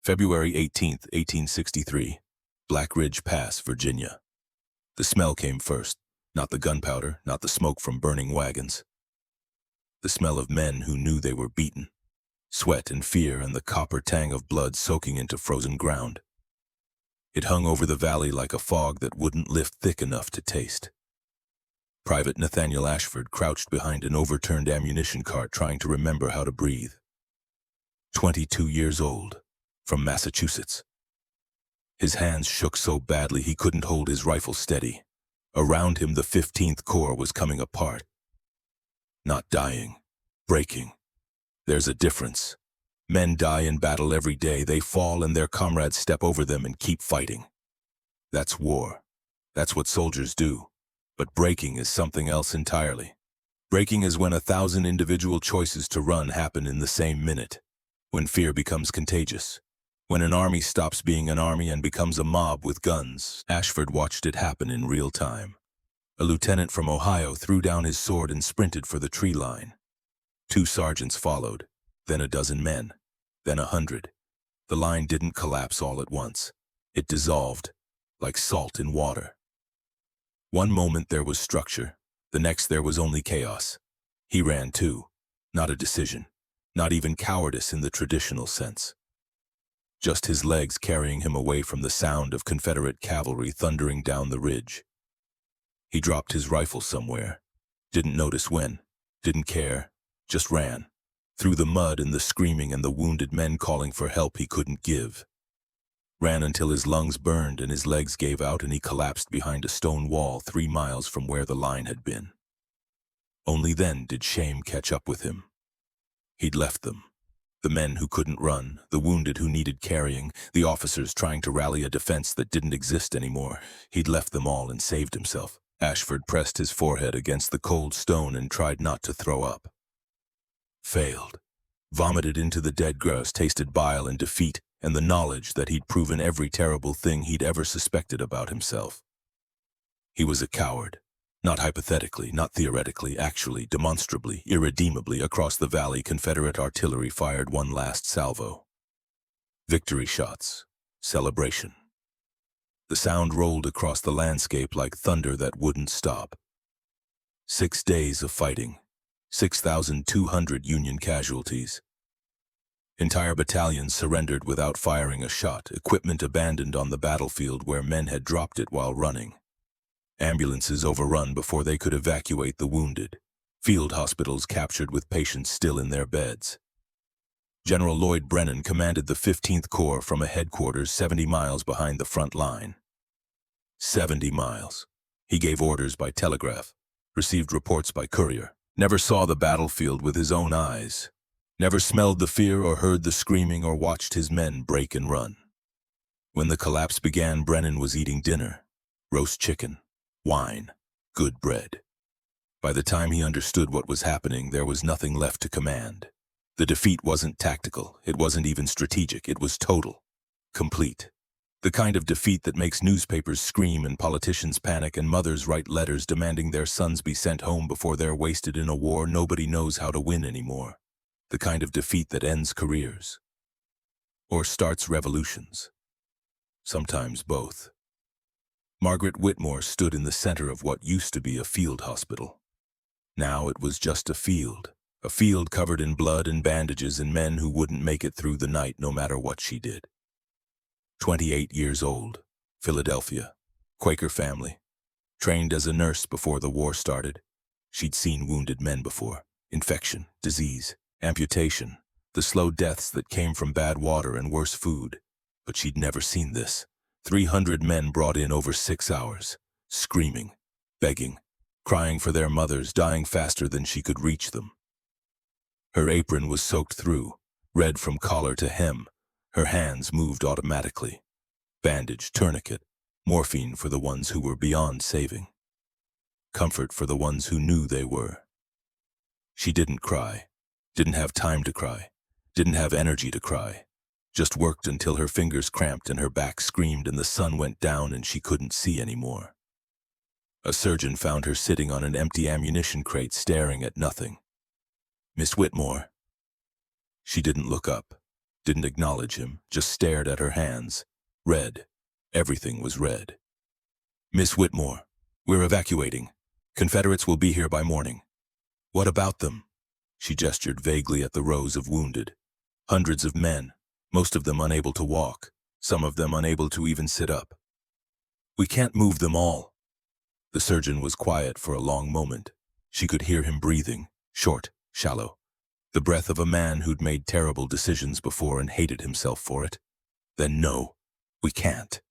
February 18th, 1863, Black Ridge Pass, Virginia. The smell came first, not the gunpowder, not the smoke from burning wagons. The smell of men who knew they were beaten, sweat and fear and the copper tang of blood soaking into frozen ground. It hung over the valley like a fog that wouldn't lift thick enough to taste. Private Nathaniel Ashford crouched behind an overturned ammunition cart trying to remember how to breathe. 22 years old, from Massachusetts. His hands shook so badly he couldn't hold his rifle steady. Around him the 15th Corps was coming apart. Not dying, breaking. There's a difference. Men die in battle every day. They fall and their comrades step over them and keep fighting. That's war. That's what soldiers do. But breaking is something else entirely. Breaking is when 1,000 individual choices to run happen in the same minute. When fear becomes contagious. When an army stops being an army and becomes a mob with guns. Ashford watched it happen in real time. A lieutenant from Ohio threw down his sword and sprinted for the tree line. 2 sergeants followed, then a dozen men, then 100. The line didn't collapse all at once. It dissolved, like salt in water. One moment there was structure, the next there was only chaos. He ran too, not a decision, not even cowardice in the traditional sense. Just his legs carrying him away from the sound of Confederate cavalry thundering down the ridge. He dropped his rifle somewhere, didn't notice when, didn't care, just ran, through the mud and the screaming and the wounded men calling for help he couldn't give. Ran until his lungs burned and his legs gave out and he collapsed behind a stone wall 3 miles from where the line had been. Only then did shame catch up with him. He'd left them. The men who couldn't run, the wounded who needed carrying, the officers trying to rally a defense that didn't exist anymore. He'd left them all and saved himself. Ashford pressed his forehead against the cold stone and tried not to throw up. Failed. Vomited into the dead grass, tasted bile and defeat, and the knowledge that he'd proven every terrible thing he'd ever suspected about himself. He was a coward. Not hypothetically, not theoretically, actually, demonstrably, irredeemably. Across the valley, Confederate artillery fired one last salvo. Victory shots. Celebration. The sound rolled across the landscape like thunder that wouldn't stop. 6 days of fighting. 6,200 Union casualties. Entire battalions surrendered without firing a shot, equipment abandoned on the battlefield where men had dropped it while running. Ambulances overrun before they could evacuate the wounded. Field hospitals captured with patients still in their beds. General Lloyd Brennan commanded the 15th Corps from a headquarters 70 miles behind the front line. 70 miles. He gave orders by telegraph, received reports by courier, never saw the battlefield with his own eyes, never smelled the fear or heard the screaming or watched his men break and run. When the collapse began, Brennan was eating dinner, roast chicken, wine, good bread. By the time he understood what was happening, there was nothing left to command. The defeat wasn't tactical, it wasn't even strategic, it was total, complete. The kind of defeat that makes newspapers scream and politicians panic and mothers write letters demanding their sons be sent home before they're wasted in a war nobody knows how to win anymore. The kind of defeat that ends careers. Or starts revolutions. Sometimes both. Margaret Whitmore stood in the center of what used to be a field hospital. Now it was just a field covered in blood and bandages and men who wouldn't make it through the night no matter what she did. 28 years old, Philadelphia, Quaker family. Trained as a nurse before the war started. She'd seen wounded men before. Infection, disease, amputation, the slow deaths that came from bad water and worse food. But she'd never seen this. 300 men brought in over 6 hours, screaming, begging, crying for their mothers, dying faster than she could reach them. Her apron was soaked through, red from collar to hem. Her hands moved automatically. Bandage, tourniquet, morphine for the ones who were beyond saving. Comfort for the ones who knew they were. She didn't cry, didn't have time to cry, didn't have energy to cry. Just worked until her fingers cramped and her back screamed and the sun went down and she couldn't see anymore. A surgeon found her sitting on an empty ammunition crate staring at nothing. "Miss Whitmore." She didn't look up, Didn't acknowledge him, just stared at her hands. Red. Everything was red. "Miss Whitmore, we're evacuating. Confederates will be here by morning." "What about them?" She gestured vaguely at the rows of wounded. Hundreds of men, most of them unable to walk, some of them unable to even sit up. "We can't move them all." The surgeon was quiet for a long moment. She could hear him breathing, short, shallow. The breath of a man who'd made terrible decisions before and hated himself for it. "Then no, we can't."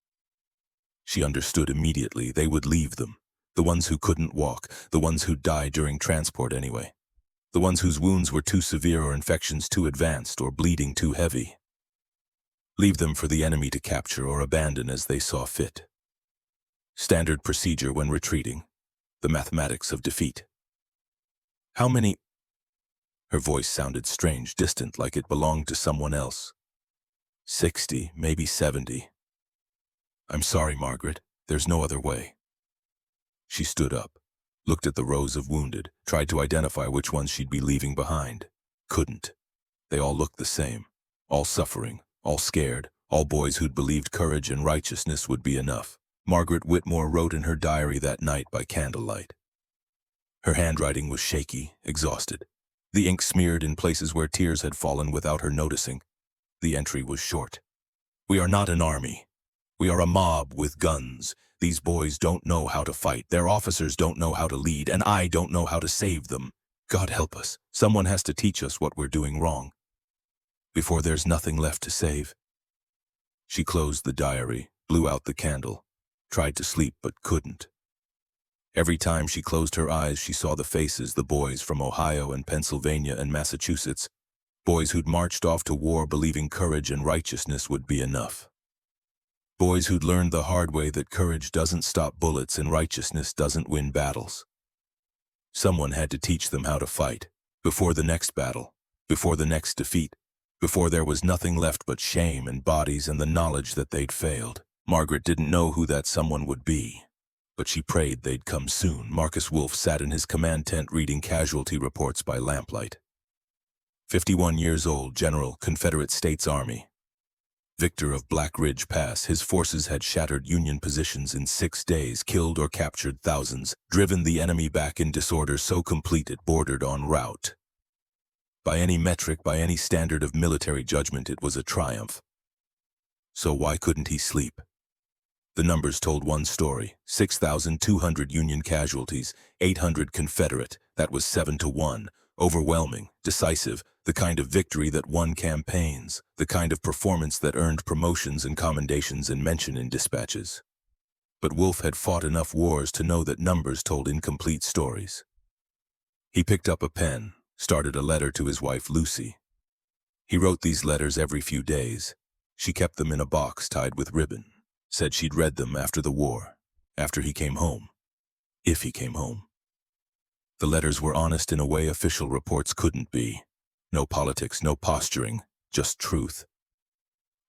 She understood immediately. They would leave them. The ones who couldn't walk, the ones who'd die during transport anyway. The ones whose wounds were too severe or infections too advanced or bleeding too heavy. Leave them for the enemy to capture or abandon as they saw fit. Standard procedure when retreating. The mathematics of defeat. "How many?" Her voice sounded strange, distant, like it belonged to someone else. 60, maybe 70. "I'm sorry, Margaret. There's no other way." She stood up, looked at the rows of wounded, tried to identify which ones she'd be leaving behind. Couldn't. They all looked the same. All suffering, all scared, all boys who'd believed courage and righteousness would be enough. Margaret Whitmore wrote in her diary that night by candlelight. Her handwriting was shaky, exhausted. The ink smeared in places where tears had fallen without her noticing. The entry was short. "We are not an army. We are a mob with guns. These boys don't know how to fight. Their officers don't know how to lead, and I don't know how to save them. God help us. Someone has to teach us what we're doing wrong. Before there's nothing left to save." She closed the diary, blew out the candle, tried to sleep but couldn't. Every time she closed her eyes, she saw the faces, the boys from Ohio and Pennsylvania and Massachusetts, boys who'd marched off to war believing courage and righteousness would be enough. Boys who'd learned the hard way that courage doesn't stop bullets and righteousness doesn't win battles. Someone had to teach them how to fight, before the next battle, before the next defeat, before there was nothing left but shame and bodies and the knowledge that they'd failed. Margaret didn't know who that someone would be, but she prayed they'd come soon. Marcus Wolfe sat in his command tent reading casualty reports by lamplight. 51 years old, General, Confederate States Army. Victor of Black Ridge Pass, his forces had shattered Union positions in 6 days, killed or captured thousands, driven the enemy back in disorder so complete it bordered on rout. By any metric, by any standard of military judgment, it was a triumph. So why couldn't he sleep? The numbers told one story: 6,200 Union casualties, 800 Confederate. That was 7-1. Overwhelming, decisive, the kind of victory that won campaigns, the kind of performance that earned promotions and commendations and mention in dispatches. But Wolfe had fought enough wars to know that numbers told incomplete stories. He picked up a pen, started a letter to his wife Lucy. He wrote these letters every few days. She kept them in a box tied with ribbon. Said she'd read them after the war, after he came home, if he came home. The letters were honest in a way official reports couldn't be. No politics, no posturing, just truth.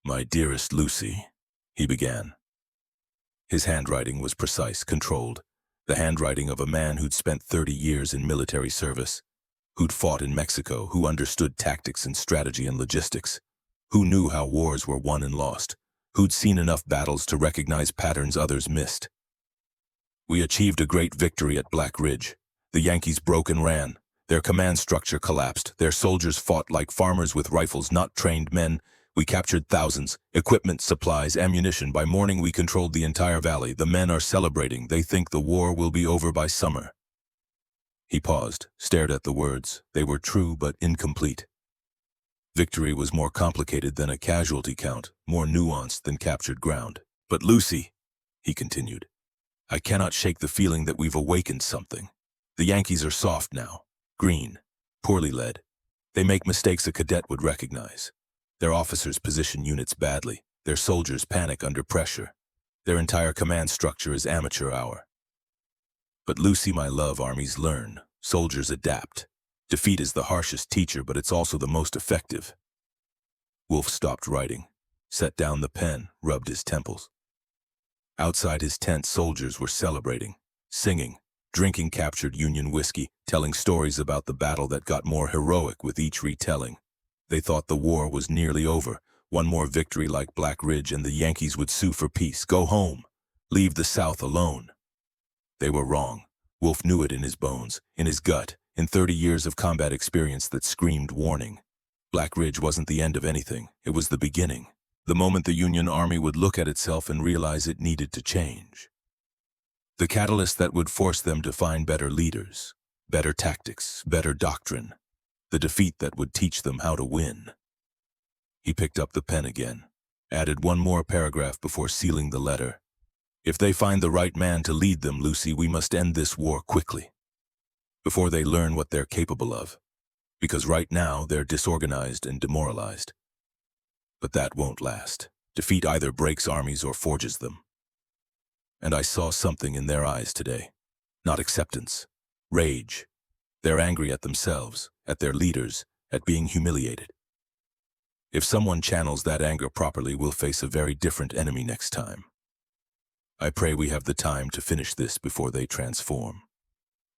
"My dearest Lucy," he began. His handwriting was precise, controlled, the handwriting of a man who'd spent 30 years in military service, who'd fought in Mexico, who understood tactics and strategy and logistics, who knew how wars were won and lost, who'd seen enough battles to recognize patterns others missed. "We achieved a great victory at Black Ridge. The Yankees broke and ran. Their command structure collapsed. Their soldiers fought like farmers with rifles, not trained men. We captured thousands, equipment, supplies, ammunition. By morning we controlled the entire valley. The men are celebrating. They think the war will be over by summer." He paused, stared at the words. They were true but incomplete. Victory was more complicated than a casualty count, more nuanced than captured ground. "But Lucy," he continued, "I cannot shake the feeling that we've awakened something. The Yankees are soft now, green, poorly led. They make mistakes a cadet would recognize. Their officers position units badly. Their soldiers panic under pressure. Their entire command structure is amateur hour. But Lucy, my love, armies learn. Soldiers adapt. Defeat is the harshest teacher, but it's also the most effective." Wolfe stopped writing, set down the pen, rubbed his temples. Outside his tent, soldiers were celebrating, singing, drinking captured Union whiskey, telling stories about the battle that got more heroic with each retelling. They thought the war was nearly over. One more victory like Black Ridge and the Yankees would sue for peace. Go home. Leave the South alone. They were wrong. Wolf knew it in his bones, in his gut, in 30 years of combat experience that screamed warning. Black Ridge wasn't the end of anything. It was the beginning. The moment the Union Army would look at itself and realize it needed to change. The catalyst that would force them to find better leaders, better tactics, better doctrine. The defeat that would teach them how to win. He picked up the pen again, added one more paragraph before sealing the letter. If they find the right man to lead them, Lucy, we must end this war quickly. Before they learn what they're capable of. Because right now they're disorganized and demoralized. But that won't last. Defeat either breaks armies or forges them. And I saw something in their eyes today. Not acceptance. Rage. They're angry at themselves, at their leaders, at being humiliated. If someone channels that anger properly, we'll face a very different enemy next time. I pray we have the time to finish this before they transform.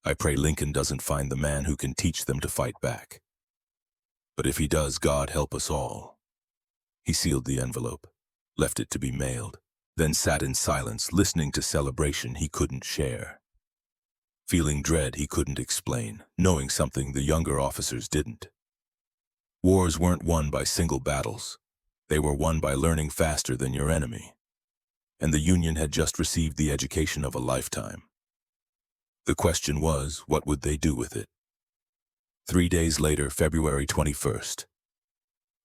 I pray Lincoln doesn't find the man who can teach them to fight back. But if he does, God help us all. He sealed the envelope, left it to be mailed, then sat in silence, listening to celebration he couldn't share. Feeling dread he couldn't explain, knowing something the younger officers didn't. Wars weren't won by single battles. They were won by learning faster than your enemy. And the Union had just received the education of a lifetime. The question was, what would they do with it? 3 days later, February 21st.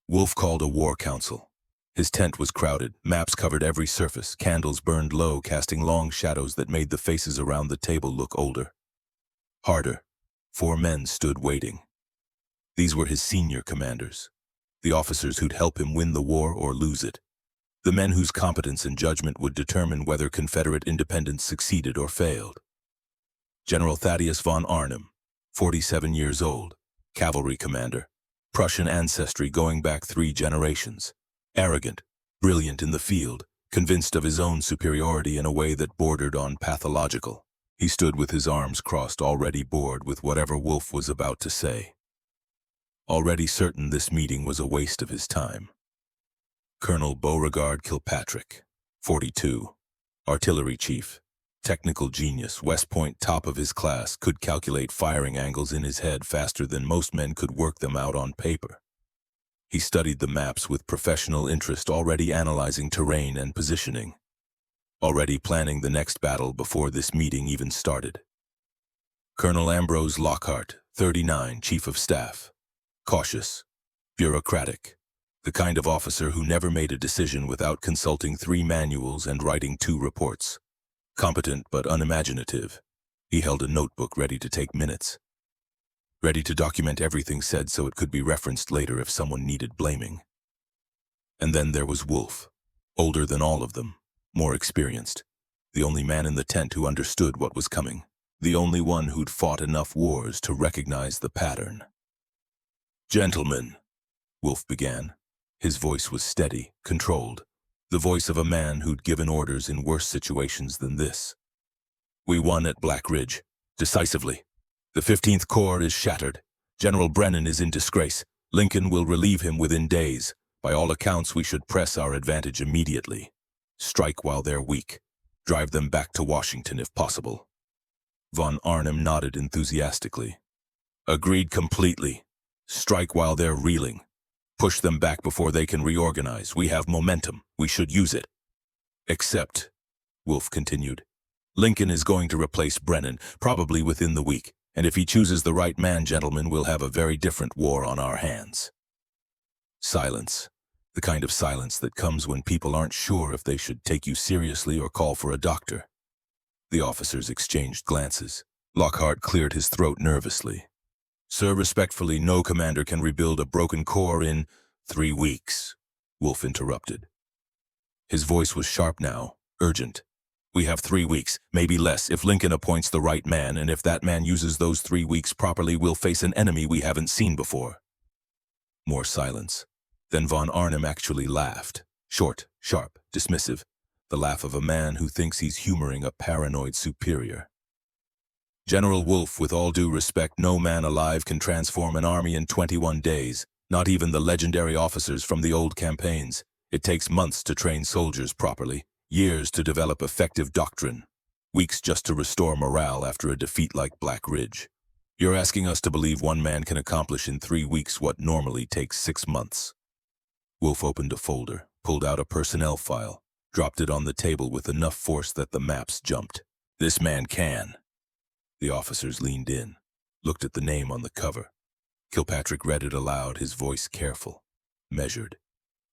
Wolf called a war council. His tent was crowded, maps covered every surface, candles burned low, casting long shadows that made the faces around the table look older. Harder. 4 men stood waiting. These were his senior commanders, the officers who'd help him win the war or lose it, the men whose competence and judgment would determine whether Confederate independence succeeded or failed. General Thaddeus von Arnim, 47 years old, cavalry commander, Prussian ancestry going back 3 generations, arrogant, brilliant in the field, convinced of his own superiority in a way that bordered on pathological. He stood with his arms crossed, already bored with whatever Wolf was about to say. Already certain this meeting was a waste of his time. Colonel Beauregard Kilpatrick, 42, artillery chief, technical genius, West Point top of his class, could calculate firing angles in his head faster than most men could work them out on paper. He studied the maps with professional interest, already analyzing terrain and positioning, already planning the next battle before this meeting even started. Colonel Ambrose Lockhart, 39, chief of staff, cautious, bureaucratic, the kind of officer who never made a decision without consulting 3 manuals and writing 2 reports. Competent but unimaginative, he held a notebook ready to take minutes, ready to document everything said so it could be referenced later if someone needed blaming. And then there was Wolf, older than all of them, more experienced, the only man in the tent who understood what was coming, the only one who'd fought enough wars to recognize the pattern. "Gentlemen," Wolf began. His voice was steady, controlled, the voice of a man who'd given orders in worse situations than this. "We won at Black Ridge, decisively. The 15th Corps is shattered. General Brennan is in disgrace. Lincoln will relieve him within days. By all accounts, we should press our advantage immediately. Strike while they're weak. Drive them back to Washington if possible." Von Arnim nodded enthusiastically. "Agreed completely. Strike while they're reeling. Push them back before they can reorganize. We have momentum. We should use it. Except," Wolf continued, "Lincoln is going to replace Brennan, probably within the week. And if he chooses the right man, gentlemen, we'll have a very different war on our hands." Silence. The kind of silence that comes when people aren't sure if they should take you seriously or call for a doctor. The officers exchanged glances. Lockhart cleared his throat nervously. "Sir, respectfully, no commander can rebuild a broken corps in 3 weeks, Wolf interrupted. His voice was sharp now, urgent. "We have 3 weeks, maybe less, if Lincoln appoints the right man, and if that man uses those 3 weeks properly, we'll face an enemy we haven't seen before." More silence. Then von Arnim actually laughed. Short, sharp, dismissive. The laugh of a man who thinks he's humoring a paranoid superior. "General Wolf, with all due respect, no man alive can transform an army in 21 days, Not even the legendary officers from the old campaigns. It takes months to train soldiers properly, years to develop effective doctrine, weeks just to restore morale after a defeat like Black Ridge. You're asking us to believe one man can accomplish in 3 weeks what normally takes 6 months. Wolf opened a folder, pulled out a personnel file, dropped it on the table with enough force that the maps jumped. This man can. The officers leaned in, looked at the name on the cover. Kilpatrick read it aloud, his voice careful, measured.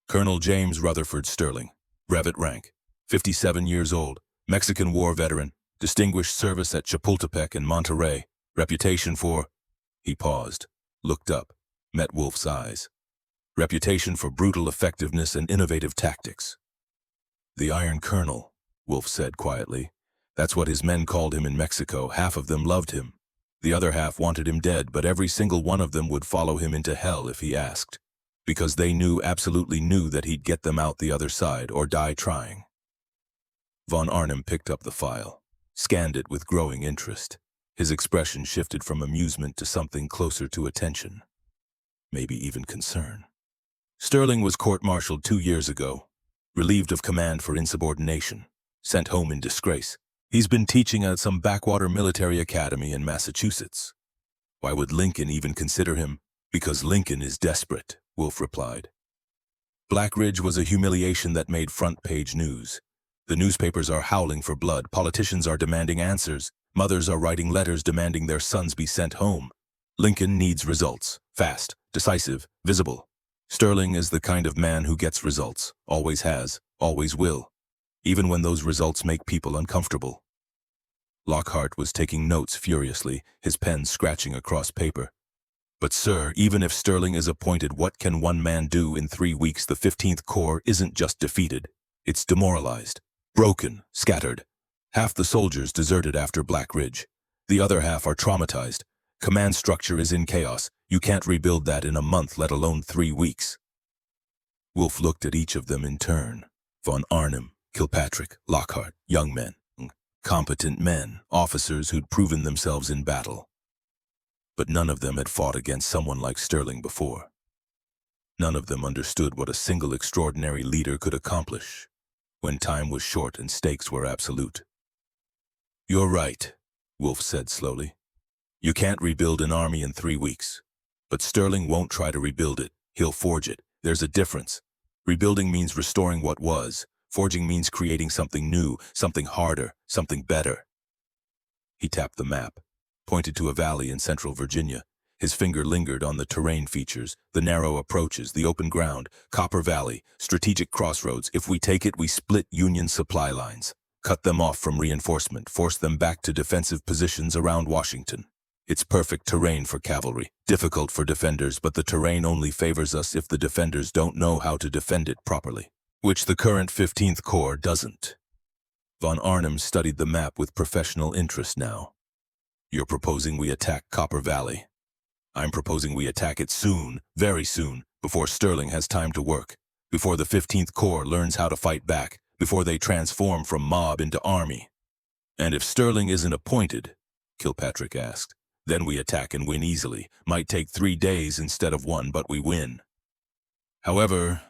Colonel James Rutherford Sterling, brevet rank, 57 years old, Mexican War veteran, distinguished service at Chapultepec and Monterrey, reputation for... He paused, looked up, met Wolf's eyes. Reputation for brutal effectiveness and innovative tactics. The Iron Colonel, Wolf said quietly. That's what his men called him in Mexico. Half of them loved him. The other half wanted him dead, but every single one of them would follow him into hell if he asked, because they absolutely knew that he'd get them out the other side or die trying. Von Arnim picked up the file, scanned it with growing interest. His expression shifted from amusement to something closer to attention, maybe even concern. Sterling was court-martialed 2 years ago, relieved of command for insubordination, sent home in disgrace. He's been teaching at some backwater military academy in Massachusetts. Why would Lincoln even consider him? Because Lincoln is desperate, Wolf replied. Black Ridge was a humiliation that made front-page news. The newspapers are howling for blood, politicians are demanding answers, mothers are writing letters demanding their sons be sent home. Lincoln needs results, fast, decisive, visible. Sterling is the kind of man who gets results, always has, always will, even when those results make people uncomfortable. Lockhart was taking notes furiously, his pen scratching across paper. But sir, even if Sterling is appointed, what can one man do in 3 weeks? The 15th Corps isn't just defeated, it's demoralized, broken, scattered. Half the soldiers deserted after Black Ridge. The other half are traumatized. Command structure is in chaos. You can't rebuild that in a month, let alone 3 weeks. Wolf looked at each of them in turn. Von Arnim, Kilpatrick, Lockhart, young men, competent men, officers who'd proven themselves in battle. But none of them had fought against someone like Sterling before. None of them understood what a single extraordinary leader could accomplish when time was short and stakes were absolute. You're right, Wolf said slowly. You can't rebuild an army in 3 weeks. But Sterling won't try to rebuild it. He'll forge it. There's a difference. Rebuilding means restoring what was. Forging means creating something new, something harder, something better. He tapped the map, pointed to a valley in central Virginia. His finger lingered on the terrain features, the narrow approaches, the open ground, Copper Valley, strategic crossroads. If we take it, we split Union supply lines, cut them off from reinforcement, force them back to defensive positions around Washington. It's perfect terrain for cavalry, difficult for defenders, but the terrain only favors us if the defenders don't know how to defend it properly, which the current 15th Corps doesn't. Von Arnim studied the map with professional interest now. You're proposing we attack Copper Valley. I'm proposing we attack it soon, very soon, before Sterling has time to work, before the 15th Corps learns how to fight back, before they transform from mob into army. And if Sterling isn't appointed, Kilpatrick asked, then we attack and win easily. Might take 3 days instead of 1, but we win. However,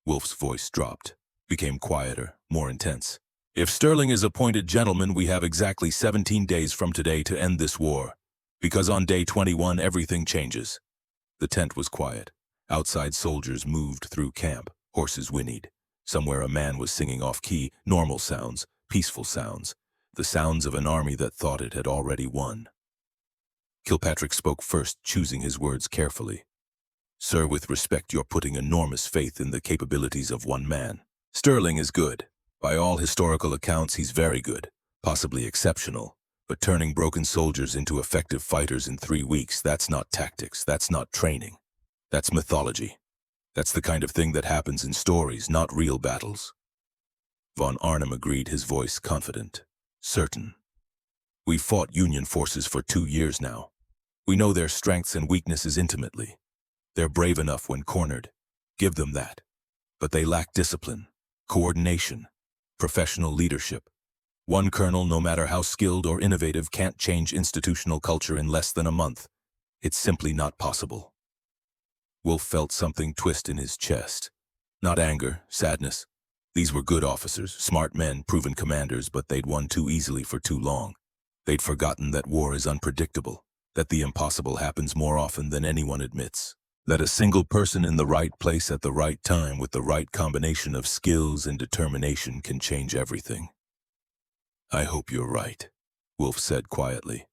Wolf's voice dropped, became quieter, more intense. If Sterling is appointed, gentlemen, we have exactly 17 days from today to end this war, because on day 21 everything changes. The tent was quiet. Outside soldiers moved through camp, horses whinnied. Somewhere a man was singing off-key, normal sounds, peaceful sounds, the sounds of an army that thought it had already won. Kilpatrick spoke first, choosing his words carefully. Sir, with respect, you're putting enormous faith in the capabilities of one man. Sterling is good. By all historical accounts, he's very good, possibly exceptional. But turning broken soldiers into effective fighters in 3 weeks, that's not tactics, that's not training. That's mythology. That's the kind of thing that happens in stories, not real battles. Von Arnim agreed, his voice confident, certain. We've fought Union forces for 2 years now. We know their strengths and weaknesses intimately. They're brave enough when cornered. Give them that. But they lack discipline, coordination, professional leadership. One colonel, no matter how skilled or innovative, can't change institutional culture in less than a month. It's simply not possible. Wolf felt something twist in his chest. Not anger, sadness. These were good officers, smart men, proven commanders, but they'd won too easily for too long. They'd forgotten that war is unpredictable, that the impossible happens more often than anyone admits, that a single person in the right place at the right time with the right combination of skills and determination can change everything. "I hope you're right," Wolf said quietly.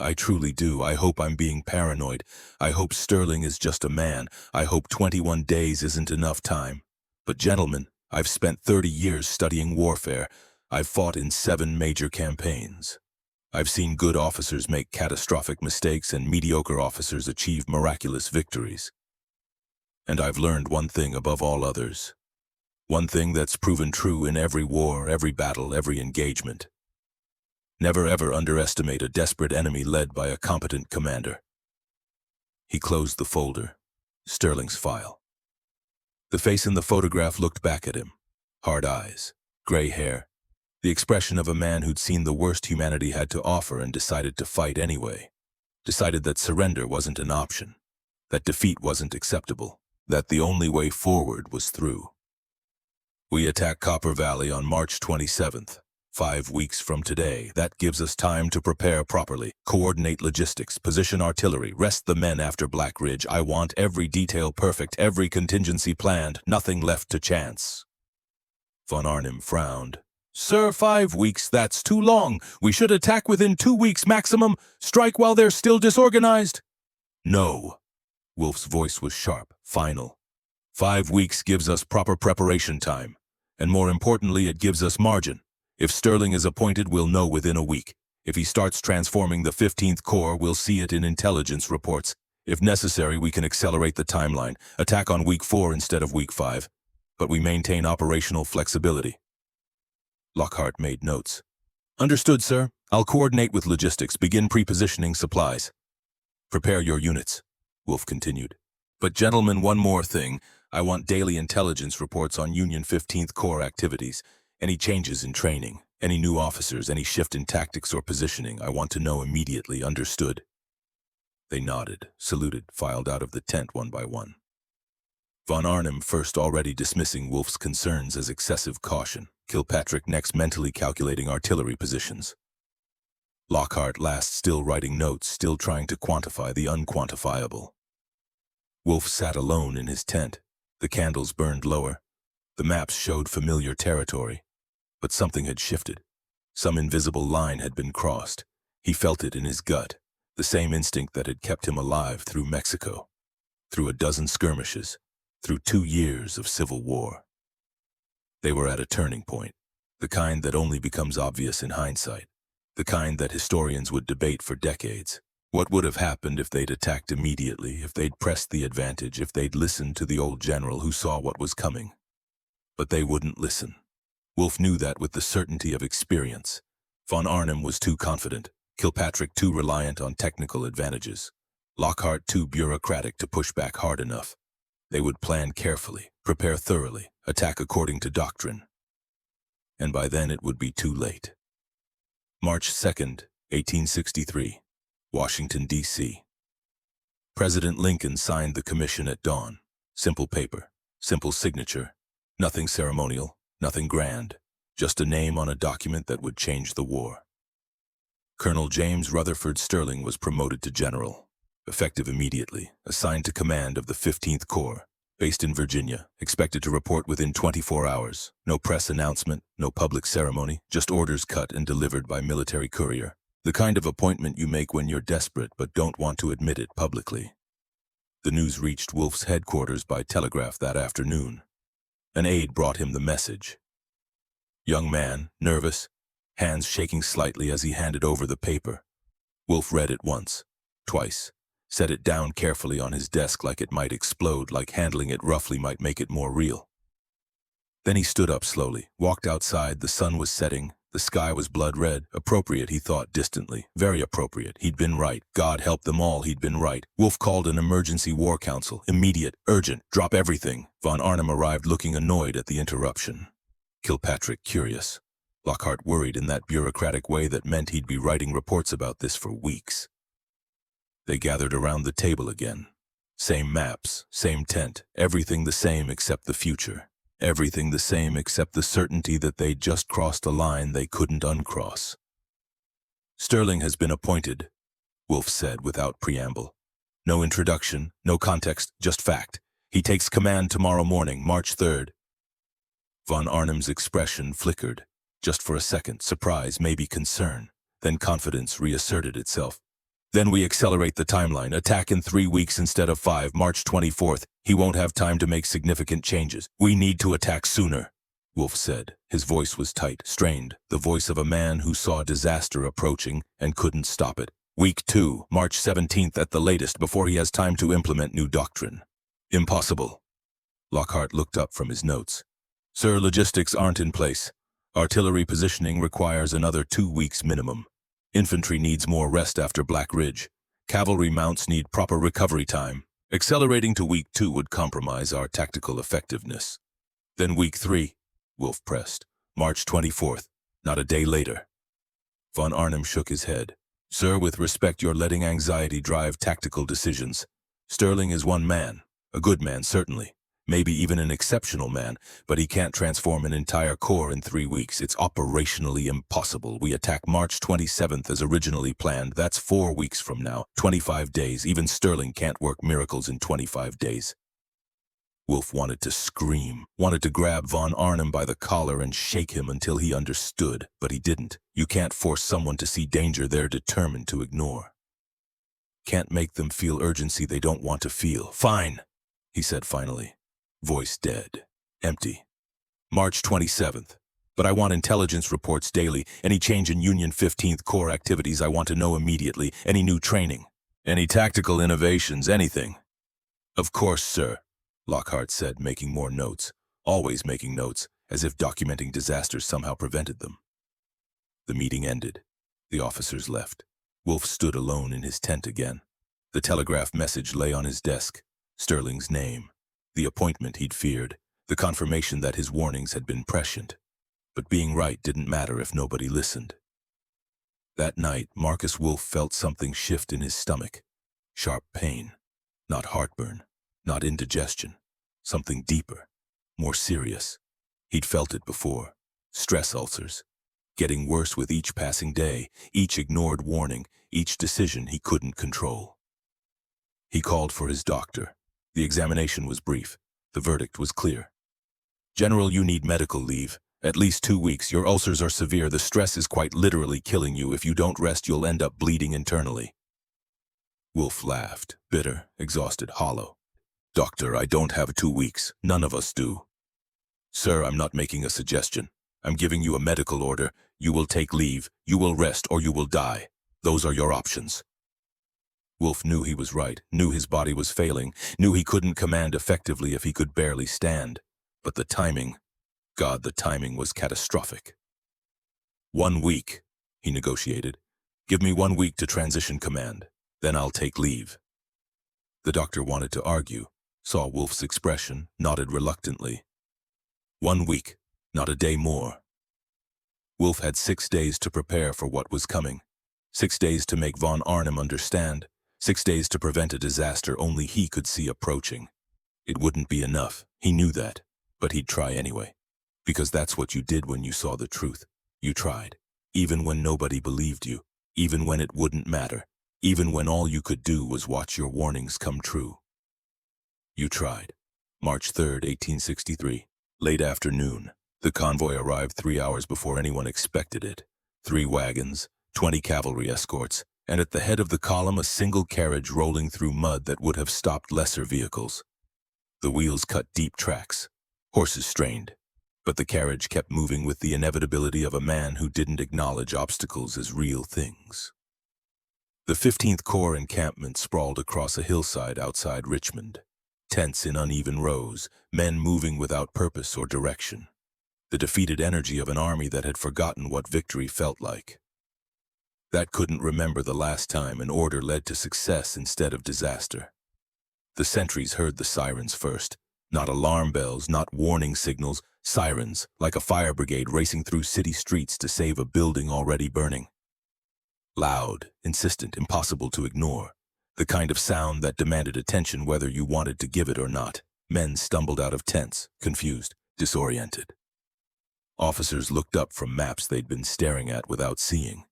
"I truly do. I hope I'm being paranoid. I hope Sterling is just a man. I hope 21 days isn't enough time. But gentlemen, I've spent 30 years studying warfare. I've fought in 7 major campaigns. I've seen good officers make catastrophic mistakes and mediocre officers achieve miraculous victories. And I've learned one thing above all others. One thing that's proven true in every war, every battle, every engagement. Never ever underestimate a desperate enemy led by a competent commander." He closed the folder. Sterling's file. The face in the photograph looked back at him. Hard eyes, gray hair, the expression of a man who'd seen the worst humanity had to offer and decided to fight anyway. Decided that surrender wasn't an option, that defeat wasn't acceptable, that the only way forward was through. "We attack Copper Valley on March 27th. 5 weeks from today. That gives us time to prepare properly, coordinate logistics, position artillery, rest the men after Black Ridge. I want every detail perfect, every contingency planned, nothing left to chance." Von Arnim frowned. "Sir, 5 weeks, that's too long. We should attack within 2 weeks maximum. Strike while they're still disorganized." "No." Wolf's voice was sharp, final. 5 weeks gives us proper preparation time. And more importantly, it gives us margin. If Sterling is appointed, we'll know within a week. If he starts transforming the 15th Corps, we'll see it in intelligence reports. If necessary, we can accelerate the timeline, attack on week 4 instead of week 5. But we maintain operational flexibility. Lockhart made notes. "Understood, sir. I'll coordinate with logistics, begin pre-positioning supplies." "Prepare your units," Wolf continued. "But gentlemen, one more thing. I want daily intelligence reports on Union 15th Corps activities. Any changes in training, any new officers, any shift in tactics or positioning, I want to know immediately. Understood?" They nodded, saluted, filed out of the tent one by one. Von Arnim first already dismissing Wolf's concerns as excessive caution, Kilpatrick next mentally calculating artillery positions. Lockhart last still writing notes, still trying to quantify the unquantifiable. Wolf sat alone in his tent. The candles burned lower. The maps showed familiar territory. But something had shifted. Some invisible line had been crossed. He felt it in his gut, the same instinct that had kept him alive through Mexico, through a dozen skirmishes, through 2 years of civil war. They were at a turning point, the kind that only becomes obvious in hindsight, the kind that historians would debate for decades. What would have happened if they'd attacked immediately, if they'd pressed the advantage, if they'd listened to the old general who saw what was coming? But they wouldn't listen. Wolf knew that with the certainty of experience. Von Arnim was too confident, Kilpatrick too reliant on technical advantages, Lockhart too bureaucratic to push back hard enough. They would plan carefully, prepare thoroughly, attack according to doctrine. And by then it would be too late. March 2nd, 1863, Washington, D.C. President Lincoln signed the commission at dawn. Simple paper, simple signature, nothing ceremonial, nothing grand, just a name on a document that would change the war. Colonel James Rutherford Sterling was promoted to general, effective immediately, assigned to command of the 15th Corps, based in Virginia, expected to report within 24 hours. No press announcement, no public ceremony, just orders cut and delivered by military courier. The kind of appointment you make when you're desperate but don't want to admit it publicly. The news reached Wolf's headquarters by telegraph that afternoon. An aide brought him the message. Young man, nervous, hands shaking slightly as he handed over the paper. Wolf read it once, twice, set it down carefully on his desk like it might explode, like handling it roughly might make it more real. Then he stood up slowly, walked outside. The sun was setting. The sky was blood red. Appropriate, he thought distantly. Very appropriate. He'd been right. God help them all, he'd been right. Wolf called an emergency war council. Immediate, urgent, drop everything. Von Arnim arrived looking annoyed at the interruption. Kilpatrick curious. Lockhart worried in that bureaucratic way that meant he'd be writing reports about this for weeks. They gathered around the table again. Same maps, same tent, everything the same except the future. Everything the same except the certainty that they'd just crossed a line they couldn't uncross. Sterling has been appointed, Wolf said without preamble. No introduction, no context, just fact. He takes command tomorrow morning, March 3rd. Von Arnhem's expression flickered. Just for a second, surprise, maybe concern. Then confidence reasserted itself. Then we accelerate the timeline. Attack in 3 weeks instead of 5, March 24th. He won't have time to make significant changes. We need to attack sooner, Wolf said. His voice was tight, strained, the voice of a man who saw disaster approaching and couldn't stop it. Week 2, March 17th at the latest, before he has time to implement new doctrine. Impossible. Lockhart looked up from his notes. Sir, logistics aren't in place. Artillery positioning requires another 2 weeks minimum. Infantry needs more rest after Black Ridge. Cavalry mounts need proper recovery time. Accelerating to week 2 would compromise our tactical effectiveness. Then week 3, Wolf pressed. March 24th, not a day later. Von Arnhem shook his head. Sir, with respect, you're letting anxiety drive tactical decisions. Sterling is one man, a good man certainly, maybe even an exceptional man, but he can't transform an entire corps in 3 weeks. It's operationally impossible. We attack March 27th as originally planned. That's 4 weeks from now, 25 days. Even Sterling can't work miracles in 25 days. Wolf wanted to scream, wanted to grab Von Arnhem by the collar and shake him until he understood, but he didn't. You can't force someone to see danger they're determined to ignore. Can't make them feel urgency they don't want to feel. Fine, he said finally. Voice dead. Empty. March 27th. But I want intelligence reports daily. Any change in Union 15th Corps activities I want to know immediately. Any new training. Any tactical innovations, anything. Of course, sir, Lockhart said, making more notes. Always making notes, as if documenting disasters somehow prevented them. The meeting ended. The officers left. Wolf stood alone in his tent again. The telegraph message lay on his desk. Sterling's name. The appointment he'd feared. The confirmation that his warnings had been prescient. But being right didn't matter if nobody listened. That night, Marcus Wolf felt something shift in his stomach. Sharp pain. Not heartburn. Not indigestion. Something deeper. More serious. He'd felt it before. Stress ulcers. Getting worse with each passing day, each ignored warning, each decision he couldn't control. He called for his doctor. The examination was brief. The verdict was clear. General, you need medical leave. At least 2 weeks. Your ulcers are severe. The stress is quite literally killing you. If you don't rest, you'll end up bleeding internally. Wolf laughed, bitter, exhausted, hollow. Doctor, I don't have 2 weeks. None of us do. Sir, I'm not making a suggestion. I'm giving you a medical order. You will take leave, you will rest, or you will die. Those are your options. Wolf knew he was right, knew his body was failing, knew he couldn't command effectively if he could barely stand. But the timing, God, the timing was catastrophic. 1 week, he negotiated. Give me 1 week to transition command. Then I'll take leave. The doctor wanted to argue, saw Wolf's expression, nodded reluctantly. 1 week, not a day more. Wolf had 6 days to prepare for what was coming. 6 days to make Von Arnhem understand. 6 days to prevent a disaster only he could see approaching. It wouldn't be enough, he knew that, but he'd try anyway. Because that's what you did when you saw the truth. You tried, even when nobody believed you, even when it wouldn't matter, even when all you could do was watch your warnings come true. You tried. March 3rd, 1863, late afternoon. The convoy arrived 3 hours before anyone expected it. 3 wagons, 20 cavalry escorts, and at the head of the column a single carriage rolling through mud that would have stopped lesser vehicles. The wheels cut deep tracks. Horses strained. But the carriage kept moving with the inevitability of a man who didn't acknowledge obstacles as real things. The 15th Corps encampment sprawled across a hillside outside Richmond. Tents in uneven rows, men moving without purpose or direction. The defeated energy of an army that had forgotten what victory felt like. That couldn't remember the last time an order led to success instead of disaster. The sentries heard the sirens first. Not alarm bells, not warning signals, sirens, like a fire brigade racing through city streets to save a building already burning. Loud, insistent, impossible to ignore. The kind of sound that demanded attention whether you wanted to give it or not. Men stumbled out of tents, confused, disoriented. Officers looked up from maps they'd been staring at without seeing.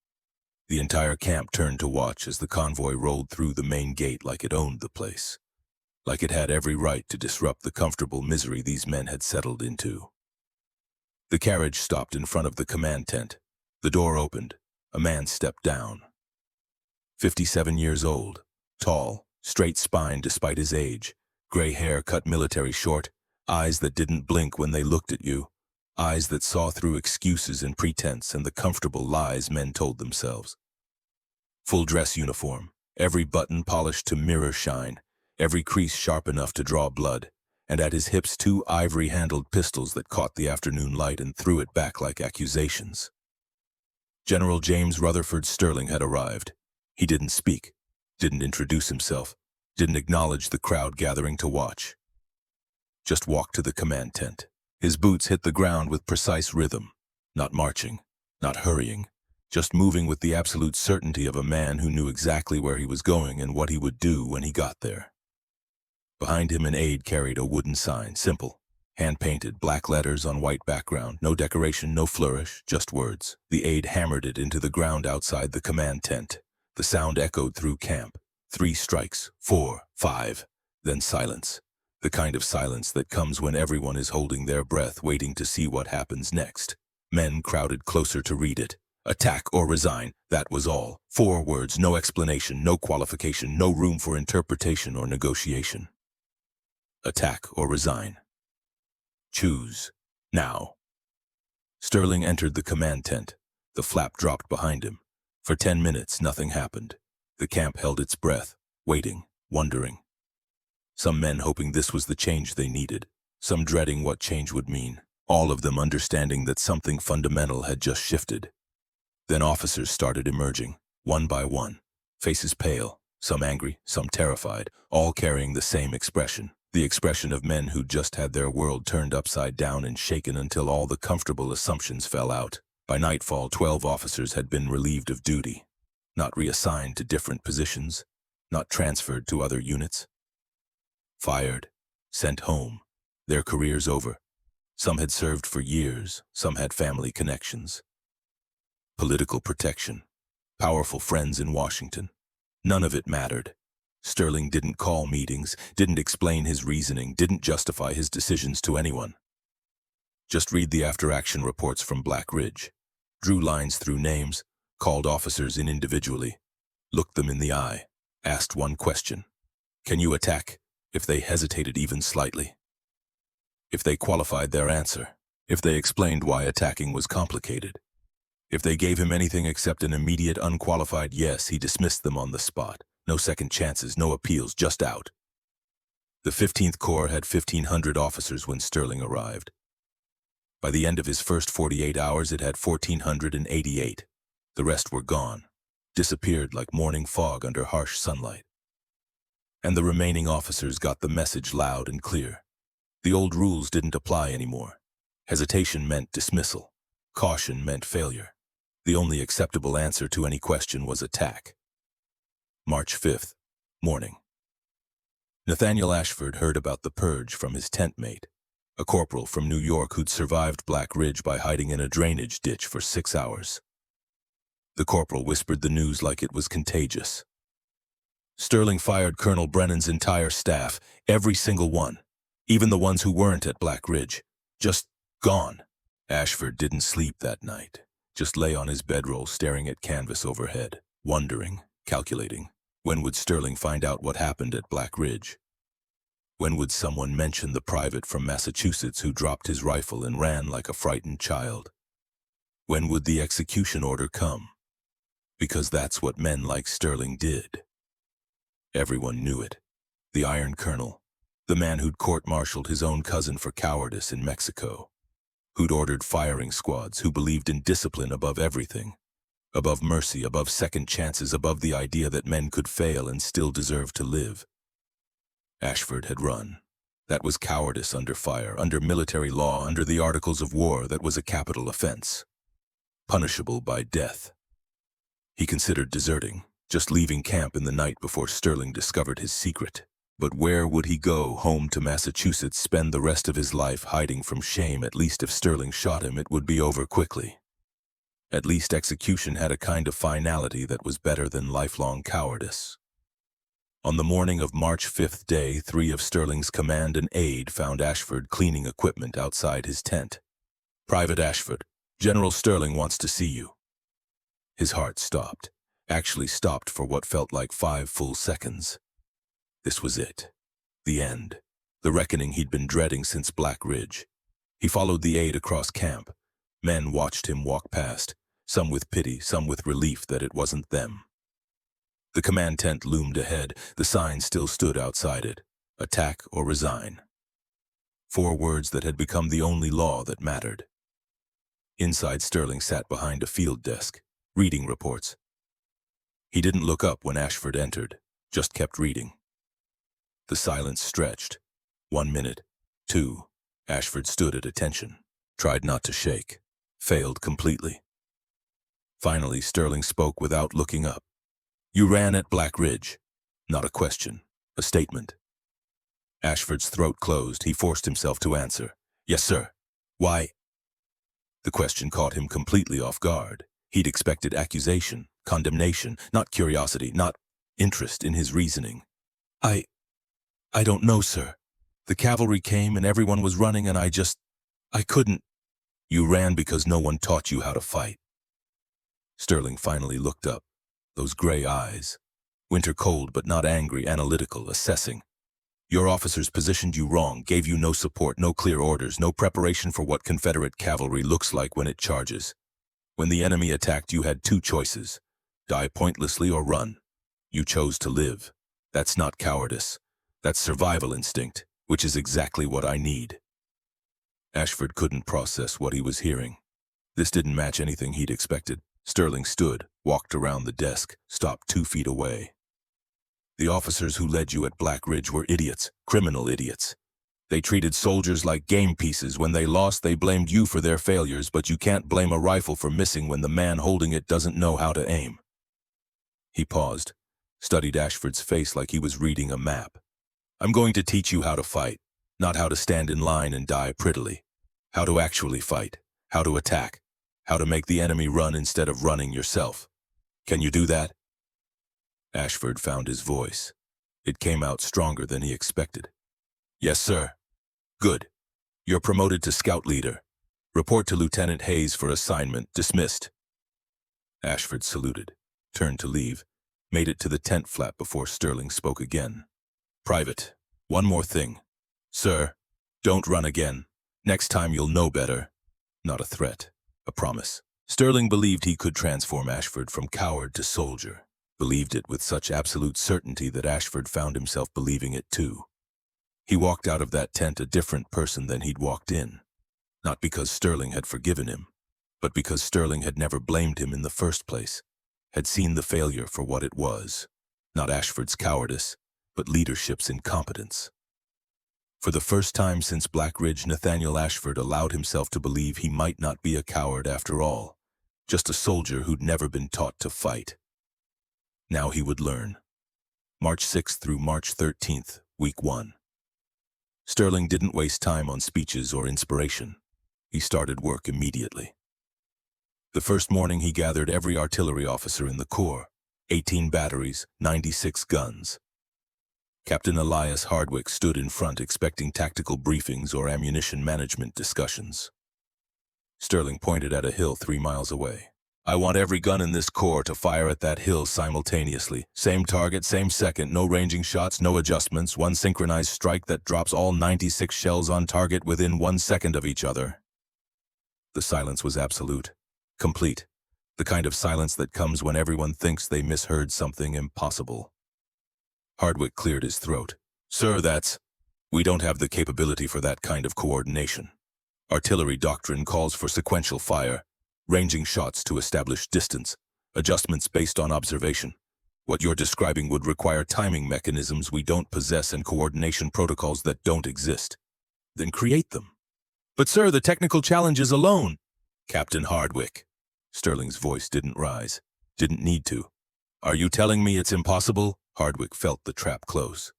The entire camp turned to watch as the convoy rolled through the main gate like it owned the place, like it had every right to disrupt the comfortable misery these men had settled into. The carriage stopped in front of the command tent. The door opened. A man stepped down. 57 years old, tall, straight spine despite his age, gray hair cut military short, eyes that didn't blink when they looked at you, eyes that saw through excuses and pretense and the comfortable lies men told themselves. Full dress uniform, every button polished to mirror shine, every crease sharp enough to draw blood, and at his hips 2 ivory-handled pistols that caught the afternoon light and threw it back like accusations. General James Rutherford Sterling had arrived. He didn't speak, didn't introduce himself, didn't acknowledge the crowd gathering to watch. Just walked to the command tent. His boots hit the ground with precise rhythm, not marching, not hurrying, just moving with the absolute certainty of a man who knew exactly where he was going and what he would do when he got there. Behind him, an aide carried a wooden sign, simple, hand-painted, black letters on white background, no decoration, no flourish, just words. The aide hammered it into the ground outside the command tent. The sound echoed through camp. 3 strikes, 4, 5, then silence. The kind of silence that comes when everyone is holding their breath, waiting to see what happens next. Men crowded closer to read it. Attack or resign, that was all. 4 words, no explanation, no qualification, no room for interpretation or negotiation. Attack or resign. Choose. Now. Sterling entered the command tent. The flap dropped behind him. For 10 minutes, nothing happened. The camp held its breath, waiting, wondering. Some men hoping this was the change they needed, some dreading what change would mean, all of them understanding that something fundamental had just shifted. Then officers started emerging, one by one, faces pale, some angry, some terrified, all carrying the same expression. The expression of men who just had their world turned upside down and shaken until all the comfortable assumptions fell out. By nightfall, 12 officers had been relieved of duty, not reassigned to different positions, not transferred to other units. Fired, sent home, their careers over. Some had served for years, some had family connections. Political protection, powerful friends in Washington. None of it mattered. Sterling didn't call meetings, didn't explain his reasoning, didn't justify his decisions to anyone. Just read the after-action reports from Black Ridge, drew lines through names, called officers in individually, looked them in the eye, asked one question. Can you attack? If they hesitated even slightly. If they qualified their answer. If they explained why attacking was complicated. If they gave him anything except an immediate unqualified yes, he dismissed them on the spot. No second chances, no appeals, just out. The 15th Corps had 1,500 officers when Sterling arrived. By the end of his first 48 hours, it had 1,488. The rest were gone, disappeared like morning fog under harsh sunlight. And the remaining officers got the message loud and clear. The old rules didn't apply anymore. Hesitation meant dismissal. Caution meant failure. The only acceptable answer to any question was attack. March 5th, morning. Nathaniel Ashford heard about the purge from his tent mate, a corporal from New York who'd survived Black Ridge by hiding in a drainage ditch for 6 hours. The corporal whispered the news like it was contagious. Sterling fired Colonel Brennan's entire staff, every single one, even the ones who weren't at Black Ridge. Just gone. Ashford didn't sleep that night, just lay on his bedroll staring at canvas overhead, wondering, calculating. When would Sterling find out what happened at Black Ridge? When would someone mention the private from Massachusetts who dropped his rifle and ran like a frightened child? When would the execution order come? Because that's what men like Sterling did. Everyone knew it. The Iron Colonel, the man who'd court-martialed his own cousin for cowardice in Mexico, who'd ordered firing squads, who believed in discipline above everything, above mercy, above second chances, above the idea that men could fail and still deserve to live. Ashford had run. That was cowardice under fire, under military law, under the Articles of War. That was a capital offense, punishable by death. He considered deserting, just leaving camp in the night before Sterling discovered his secret. But where would he go? Home to Massachusetts, spend the rest of his life hiding from shame? At least if Sterling shot him, it would be over quickly. At least execution had a kind of finality that was better than lifelong cowardice. On the morning of March 5th, day 3 of Sterling's command, an aide found Ashford cleaning equipment outside his tent. "Private Ashford, General Sterling wants to see you." His heart stopped, actually stopped for what felt like 5 full seconds. This was it. The end. The reckoning he'd been dreading since Black Ridge. He followed the aide across camp. Men watched him walk past, some with pity, some with relief that it wasn't them. The command tent loomed ahead. The sign still stood outside it. Attack or resign. 4 words that had become the only law that mattered. Inside, Sterling sat behind a field desk, reading reports. He didn't look up when Ashford entered, just kept reading. The silence stretched. 1 minute, 2. Ashford stood at attention, tried not to shake, failed completely. Finally, Sterling spoke without looking up. "You ran at Black Ridge." Not a question, a statement. Ashford's throat closed. He forced himself to answer. "Yes, sir." "Why?" The question caught him completely off guard. He'd expected accusation, condemnation, not curiosity, not interest in his reasoning. I don't know, sir. The cavalry came and everyone was running and I couldn't." "You ran because no one taught you how to fight." Sterling finally looked up. Those gray eyes. Winter cold but not angry, analytical, assessing. "Your officers positioned you wrong, gave you no support, no clear orders, no preparation for what Confederate cavalry looks like when it charges. When the enemy attacked, you had 2 choices. Die pointlessly or run. You chose to live. That's not cowardice. That's survival instinct, which is exactly what I need." Ashford couldn't process what he was hearing. This didn't match anything he'd expected. Sterling stood, walked around the desk, stopped 2 feet away. "The officers who led you at Black Ridge were idiots, criminal idiots. They treated soldiers like game pieces. When they lost, they blamed you for their failures, but you can't blame a rifle for missing when the man holding it doesn't know how to aim." He paused, studied Ashford's face like he was reading a map. "I'm going to teach you how to fight, not how to stand in line and die prettily. How to actually fight, how to attack, how to make the enemy run instead of running yourself. Can you do that?" Ashford found his voice. It came out stronger than he expected. "Yes, sir." "Good. You're promoted to scout leader. Report to Lieutenant Hayes for assignment. Dismissed." Ashford saluted, turned to leave, made it to the tent flap before Sterling spoke again. "Private, one more thing. Sir, don't run again. Next time you'll know better." Not a threat, a promise. Sterling believed he could transform Ashford from coward to soldier. Believed it with such absolute certainty that Ashford found himself believing it too. He walked out of that tent a different person than he'd walked in. Not because Sterling had forgiven him, but because Sterling had never blamed him in the first place, had seen the failure for what it was. Not Ashford's cowardice, but leadership's incompetence. For the first time since Black Ridge, Nathaniel Ashford allowed himself to believe he might not be a coward after all, just a soldier who'd never been taught to fight. Now he would learn. March 6th through March 13th, Week 1. Sterling didn't waste time on speeches or inspiration. He started work immediately. The first morning he gathered every artillery officer in the Corps, 18 batteries, 96 guns. Captain Elias Hardwick stood in front expecting tactical briefings or ammunition management discussions. Sterling pointed at a hill 3 miles away. "I want every gun in this corps to fire at that hill simultaneously. Same target, same second, no ranging shots, no adjustments, one synchronized strike that drops all 96 shells on target within 1 second of each other." The silence was absolute, complete, the kind of silence that comes when everyone thinks they misheard something impossible. Hardwick cleared his throat. "Sir, we don't have the capability for that kind of coordination. Artillery doctrine calls for sequential fire, ranging shots to establish distance, adjustments based on observation. What you're describing would require timing mechanisms we don't possess and coordination protocols that don't exist. Then create them." "But sir, the technical challenges alone." "Captain Hardwick." Sterling's voice didn't rise, didn't need to. Are you telling me it's impossible? Hardwick felt the trap close.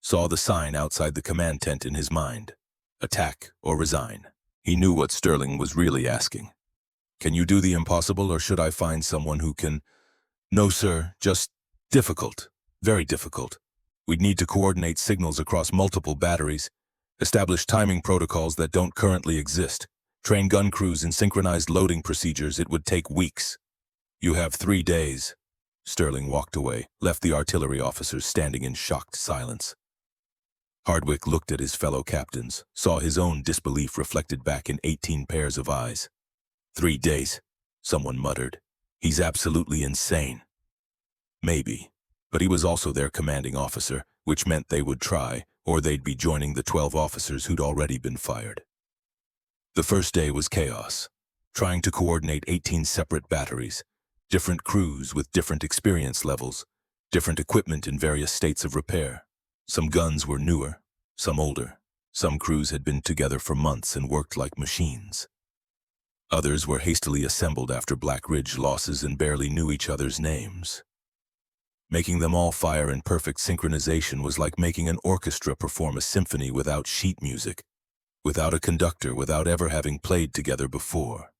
Saw the sign outside the command tent in his mind. Attack or resign. He knew what Sterling was really asking. Can you do the impossible, or should I find someone who can? No, sir, just difficult. Very difficult. We'd need to coordinate signals across multiple batteries, establish timing protocols that don't currently exist, train gun crews in synchronized loading procedures. It would take weeks. You have 3 days. Sterling walked away, left the artillery officers standing in shocked silence. Hardwick looked at his fellow captains, saw his own disbelief reflected back in 18 pairs of eyes. 3 days, someone muttered. He's absolutely insane. Maybe, but he was also their commanding officer, which meant they would try, or they'd be joining the 12 officers who'd already been fired. The first day was chaos, trying to coordinate 18 separate batteries, different crews with different experience levels, different equipment in various states of repair. Some guns were newer, some older. Some crews had been together for months and worked like machines. Others were hastily assembled after Black Ridge losses and barely knew each other's names. Making them all fire in perfect synchronization was like making an orchestra perform a symphony without sheet music, without a conductor, without ever having played together before.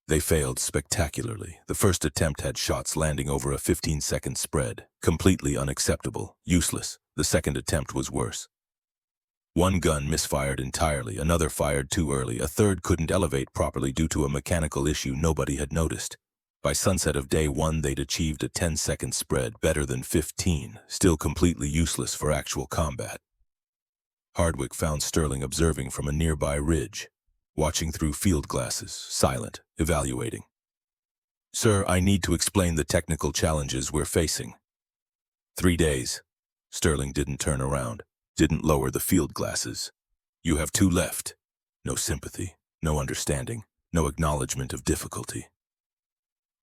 They failed spectacularly. The first attempt had shots landing over a 15-second spread, completely unacceptable, useless. The second attempt was worse. One gun misfired entirely, another fired too early, a third couldn't elevate properly due to a mechanical issue nobody had noticed. By sunset of day 1, they'd achieved a 10-second spread, better than 15, still completely useless for actual combat. Hardwick found Sterling observing from a nearby ridge, watching through field glasses, silent, evaluating. Sir, I need to explain the technical challenges we're facing. 3 days. Sterling didn't turn around, didn't lower the field glasses. You have 2 left. No sympathy, no understanding, no acknowledgement of difficulty.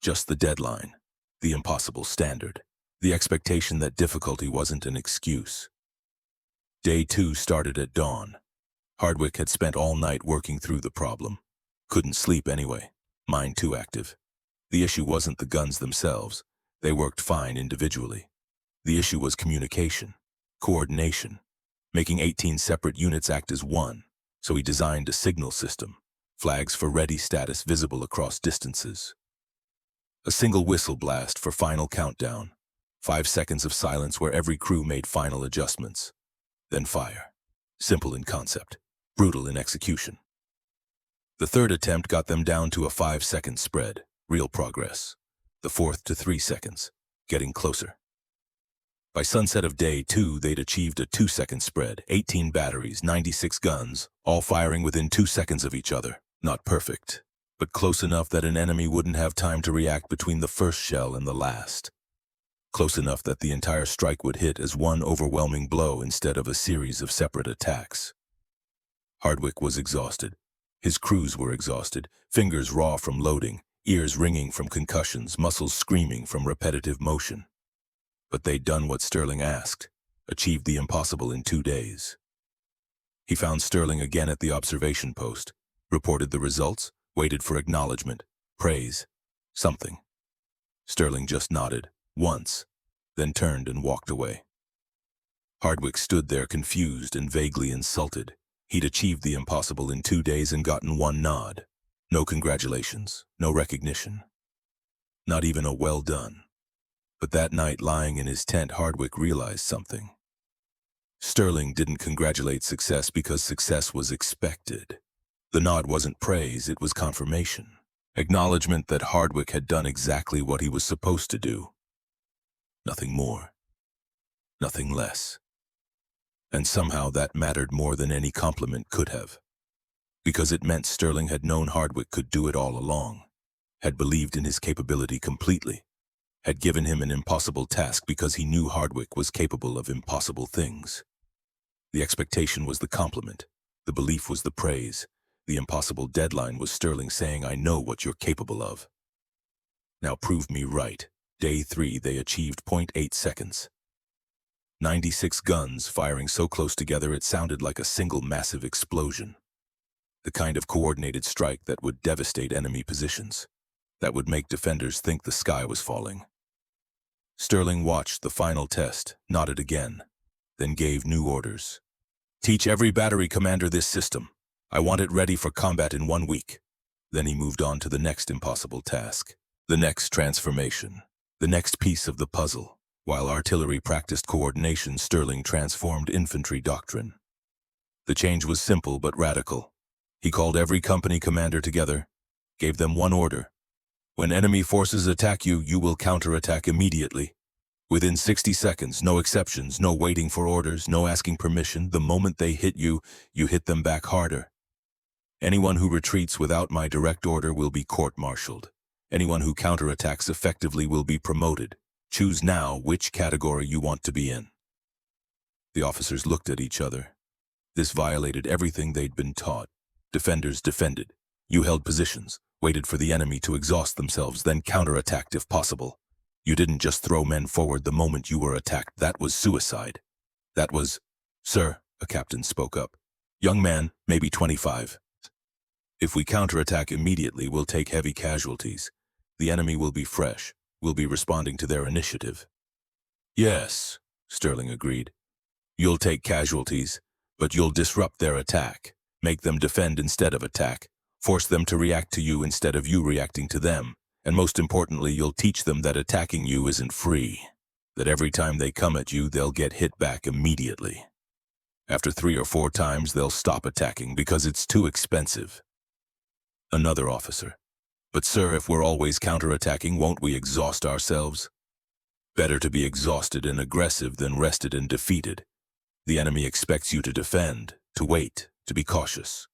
Just the deadline, the impossible standard, the expectation that difficulty wasn't an excuse. Day 2 started at dawn. Hardwick had spent all night working through the problem. Couldn't sleep anyway, mind too active. The issue wasn't the guns themselves. They worked fine individually. The issue was communication, coordination, making 18 separate units act as one. So he designed a signal system, flags for ready status visible across distances. A single whistle blast for final countdown, 5 seconds of silence where every crew made final adjustments. Then fire. Simple in concept, brutal in execution. The third attempt got them down to a 5-second spread, real progress. The fourth to 3 seconds, getting closer. By sunset of day 2, they'd achieved a 2-second spread, 18 batteries, 96 guns, all firing within 2 seconds of each other. Not perfect, but close enough that an enemy wouldn't have time to react between the first shell and the last. Close enough that the entire strike would hit as one overwhelming blow instead of a series of separate attacks. Hardwick was exhausted. His crews were exhausted, fingers raw from loading, ears ringing from concussions, muscles screaming from repetitive motion. But they'd done what Sterling asked, achieved the impossible in 2 days. He found Sterling again at the observation post, reported the results, waited for acknowledgement, praise, something. Sterling just nodded, once, then turned and walked away. Hardwick stood there confused and vaguely insulted. He'd achieved the impossible in 2 days and gotten one nod. No congratulations, no recognition. Not even a well done. But that night, lying in his tent, Hardwick realized something. Sterling didn't congratulate success because success was expected. The nod wasn't praise, it was confirmation. Acknowledgement that Hardwick had done exactly what he was supposed to do. Nothing more. Nothing less. And somehow that mattered more than any compliment could have. Because it meant Sterling had known Hardwick could do it all along, had believed in his capability completely, had given him an impossible task because he knew Hardwick was capable of impossible things. The expectation was the compliment, the belief was the praise, the impossible deadline was Sterling saying, I know what you're capable of. Now prove me right. Day 3, they achieved 0.8 seconds. 96 guns firing so close together it sounded like a single massive explosion. The kind of coordinated strike that would devastate enemy positions, that would make defenders think the sky was falling. Sterling watched the final test, nodded again, then gave new orders. Teach every battery commander this system. I want it ready for combat in 1 week. Then he moved on to the next impossible task, the next transformation, the next piece of the puzzle. While artillery practiced coordination, Sterling transformed infantry doctrine. The change was simple but radical. He called every company commander together, gave them one order. When enemy forces attack you, you will counterattack immediately. Within 60 seconds, no exceptions, no waiting for orders, no asking permission. The moment they hit you, you hit them back harder. Anyone who retreats without my direct order will be court-martialed. Anyone who counterattacks effectively will be promoted. Choose now which category you want to be in. The officers looked at each other. This violated everything they'd been taught. Defenders defended. You held positions, waited for the enemy to exhaust themselves, then counterattacked if possible. You didn't just throw men forward the moment you were attacked. That was suicide. That was... Sir, a captain spoke up. Young man, maybe 25. If we counterattack immediately, we'll take heavy casualties. The enemy will be fresh. We'll be responding to their initiative. Yes, Sterling agreed. You'll take casualties, but you'll disrupt their attack. Make them defend instead of attack. Force them to react to you instead of you reacting to them. And most importantly, you'll teach them that attacking you isn't free. That every time they come at you, they'll get hit back immediately. After 3 or 4 times, they'll stop attacking because it's too expensive. Another officer. But sir, if we're always counterattacking, won't we exhaust ourselves? Better to be exhausted and aggressive than rested and defeated. The enemy expects you to defend, to wait, to be cautious.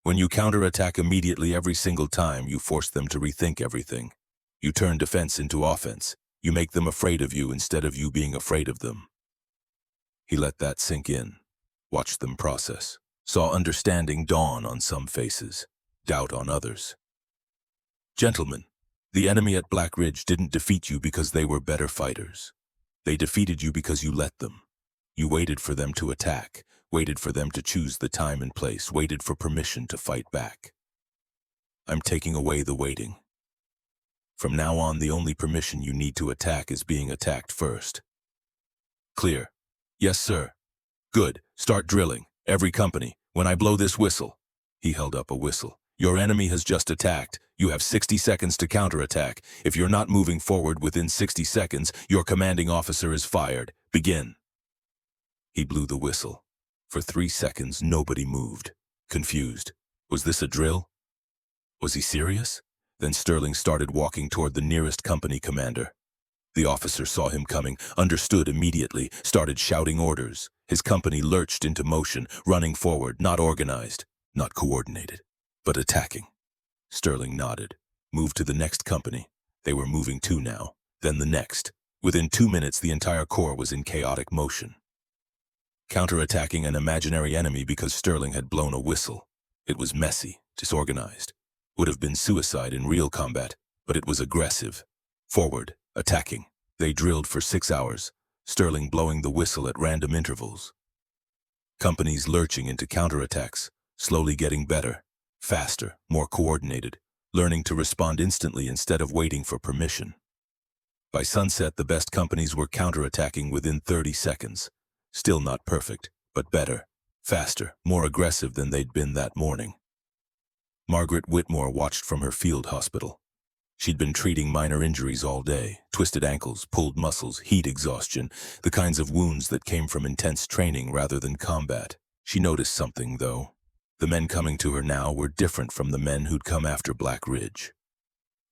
When you counterattack immediately every single time, you force them to rethink everything. You turn defense into offense. You make them afraid of you instead of you being afraid of them. He let that sink in, watched them process, saw understanding dawn on some faces, doubt on others. Gentlemen, the enemy at Black Ridge didn't defeat you because they were better fighters. They defeated you because you let them. You waited for them to attack, waited for them to choose the time and place, waited for permission to fight back. I'm taking away the waiting. From now on, the only permission you need to attack is being attacked first. Clear? Yes, sir. Good. Start drilling. Every company. When I blow this whistle. He held up a whistle. Your enemy has just attacked. You have 60 seconds to counterattack. If you're not moving forward within 60 seconds, your commanding officer is fired. Begin. He blew the whistle. For 3 seconds, nobody moved. Confused. Was this a drill? Was he serious? Then Sterling started walking toward the nearest company commander. The officer saw him coming, understood immediately, started shouting orders. His company lurched into motion, running forward, not organized, not coordinated, but attacking. Sterling nodded, moved to the next company. They were moving too now, then the next. Within 2 minutes, the entire corps was in chaotic motion. Counterattacking an imaginary enemy because Sterling had blown a whistle. It was messy, disorganized. Would have been suicide in real combat, but it was aggressive. Forward, attacking. They drilled for 6 hours, Sterling blowing the whistle at random intervals. Companies lurching into counterattacks, slowly getting better, faster, more coordinated, learning to respond instantly instead of waiting for permission. By sunset, the best companies were counterattacking within 30 seconds. Still not perfect, but better, faster, more aggressive than they'd been that morning. Margaret Whitmore watched from her field hospital. She'd been treating minor injuries all day, twisted ankles, pulled muscles, heat exhaustion, the kinds of wounds that came from intense training rather than combat. She noticed something, though. The men coming to her now were different from the men who'd come after Black Ridge.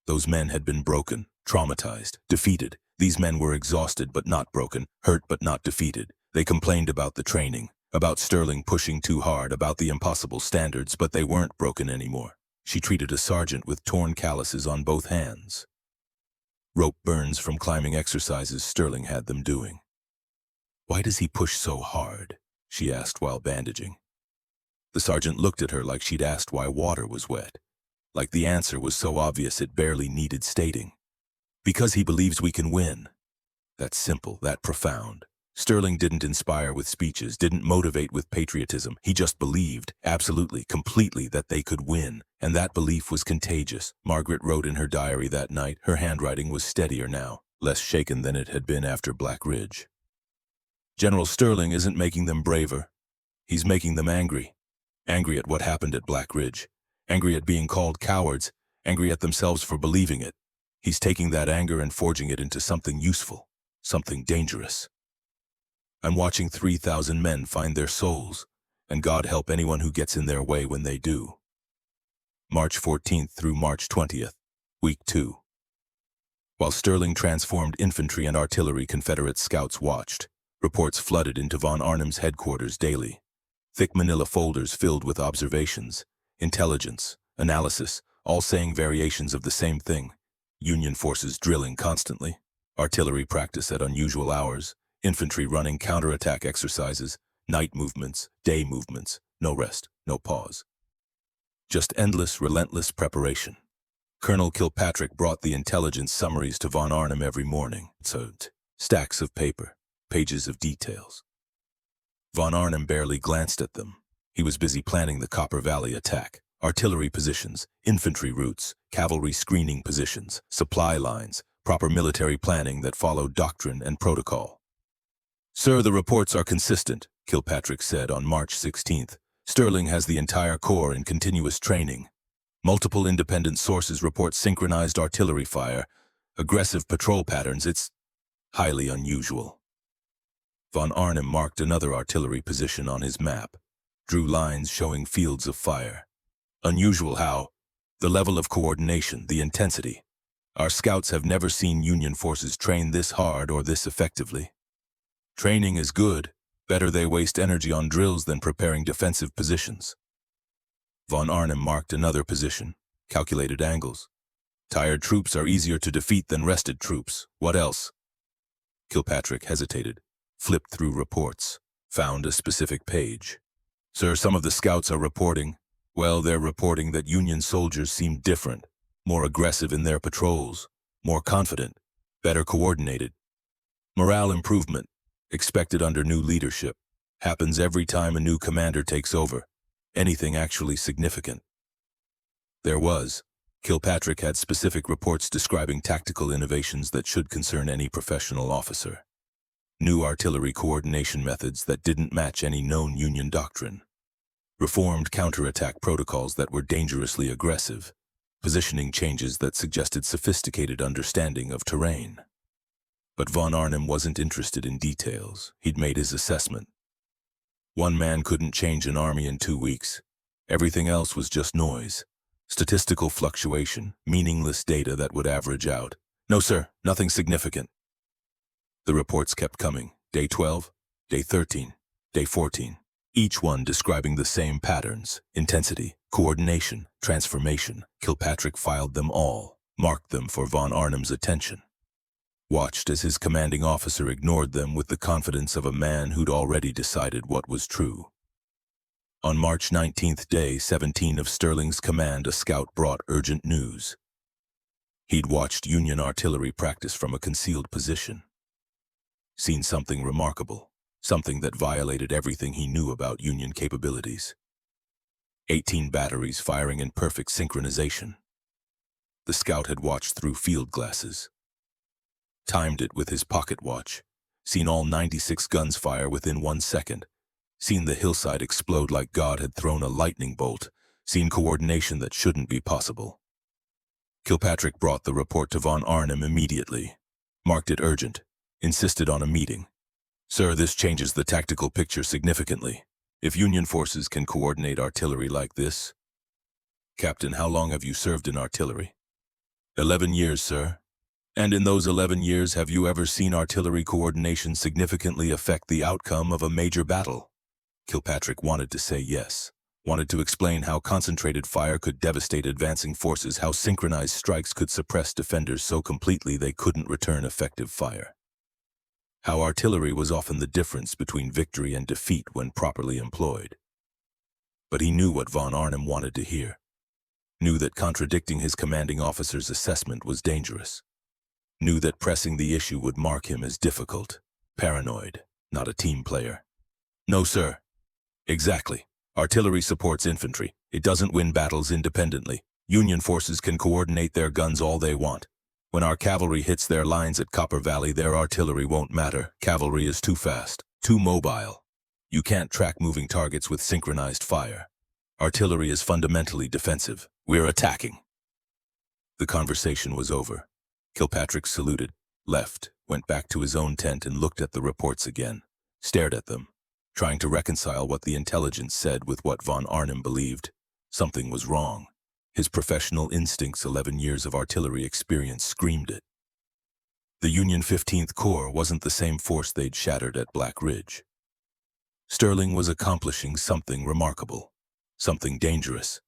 Those men had been broken, traumatized, defeated. These men were exhausted but not broken, hurt but not defeated. They complained about the training, about Sterling pushing too hard, about the impossible standards, but they weren't broken anymore. She treated a sergeant with torn calluses on both hands. Rope burns from climbing exercises Sterling had them doing. "Why does he push so hard?" she asked while bandaging. The sergeant looked at her like she'd asked why water was wet, like the answer was so obvious it barely needed stating. "Because he believes we can win." That simple, that profound. Sterling didn't inspire with speeches, didn't motivate with patriotism. He just believed, absolutely, completely, that they could win. And that belief was contagious. Margaret wrote in her diary that night. Her handwriting was steadier now, less shaken than it had been after Black Ridge. General Sterling isn't making them braver. He's making them angry. Angry at what happened at Black Ridge. Angry at being called cowards. Angry at themselves for believing it. He's taking that anger and forging it into something useful, something dangerous. I'm watching 3,000 men find their souls, and God help anyone who gets in their way when they do. March 14th through March 20th, Week 2. While Sterling transformed infantry and artillery, Confederate scouts watched. Reports flooded into von Arnim's headquarters daily. Thick manila folders filled with observations, intelligence, analysis, all saying variations of the same thing. Union forces drilling constantly, artillery practice at unusual hours, infantry running counterattack exercises, night movements, day movements, no rest, no pause. Just endless, relentless preparation. Colonel Kilpatrick brought the intelligence summaries to von Arnim every morning. Stacks of paper, pages of details. Von Arnim barely glanced at them. He was busy planning the Copper Valley attack, artillery positions, infantry routes, cavalry screening positions, supply lines, proper military planning that followed doctrine and protocol. "Sir, the reports are consistent," Kilpatrick said on March 16th. "Sterling has the entire corps in continuous training. Multiple independent sources report synchronized artillery fire, aggressive patrol patterns. It's highly unusual." Von Arnim marked another artillery position on his map, drew lines showing fields of fire. "Unusual how? The level of coordination, the intensity. Our scouts have never seen Union forces train this hard or this effectively. Training is good. Better they waste energy on drills than preparing defensive positions." Von Arnim marked another position, calculated angles. "Tired troops are easier to defeat than rested troops. What else?" Kilpatrick hesitated, flipped through reports, found a specific page. "Sir, some of the scouts are reporting. Well, they're reporting that Union soldiers seem different, more aggressive in their patrols, more confident, better coordinated. Morale improvement, expected under new leadership, happens every time a new commander takes over. Anything actually significant?" There was. Kilpatrick had specific reports describing tactical innovations that should concern any professional officer. New artillery coordination methods that didn't match any known Union doctrine. Reformed counterattack protocols that were dangerously aggressive. Positioning changes that suggested sophisticated understanding of terrain. But von Arnim wasn't interested in details. He'd made his assessment. One man couldn't change an army in 2 weeks. Everything else was just noise. Statistical fluctuation, meaningless data that would average out. "No, sir, nothing significant." The reports kept coming. Day 12, day 13, day 14. Each one describing the same patterns, intensity, coordination, transformation. Kilpatrick filed them all, marked them for von Arnim's attention. Watched as his commanding officer ignored them with the confidence of a man who'd already decided what was true. On March 19th, day 17 of Sterling's command, a scout brought urgent news. He'd watched Union artillery practice from a concealed position. Seen something remarkable, something that violated everything he knew about Union capabilities. 18 batteries firing in perfect synchronization. The scout had watched through field glasses. Timed it with his pocket watch, seen all 96 guns fire within 1 second, seen the hillside explode like God had thrown a lightning bolt, seen coordination that shouldn't be possible. Kilpatrick brought the report to von Arnim immediately, marked it urgent, insisted on a meeting. "Sir, this changes the tactical picture significantly. If Union forces can coordinate artillery like this..." "Captain, how long have you served in artillery?" 11 years, sir. "And in those 11 years, have you ever seen artillery coordination significantly affect the outcome of a major battle?" Kilpatrick wanted to say yes, wanted to explain how concentrated fire could devastate advancing forces, how synchronized strikes could suppress defenders so completely they couldn't return effective fire. How artillery was often the difference between victory and defeat when properly employed. But he knew what von Arnim wanted to hear, knew that contradicting his commanding officer's assessment was dangerous. Knew that pressing the issue would mark him as difficult, paranoid, not a team player. "No, sir." "Exactly. Artillery supports infantry. It doesn't win battles independently. Union forces can coordinate their guns all they want. When our cavalry hits their lines at Copper Valley, their artillery won't matter. Cavalry is too fast, too mobile. You can't track moving targets with synchronized fire. Artillery is fundamentally defensive. We're attacking." The conversation was over. Kilpatrick saluted, left, went back to his own tent and looked at the reports again, stared at them, trying to reconcile what the intelligence said with what von Arnim believed. Something was wrong. His professional instincts, 11 years of artillery experience, screamed it. The Union 15th Corps wasn't the same force they'd shattered at Black Ridge. Sterling was accomplishing something remarkable, something dangerous.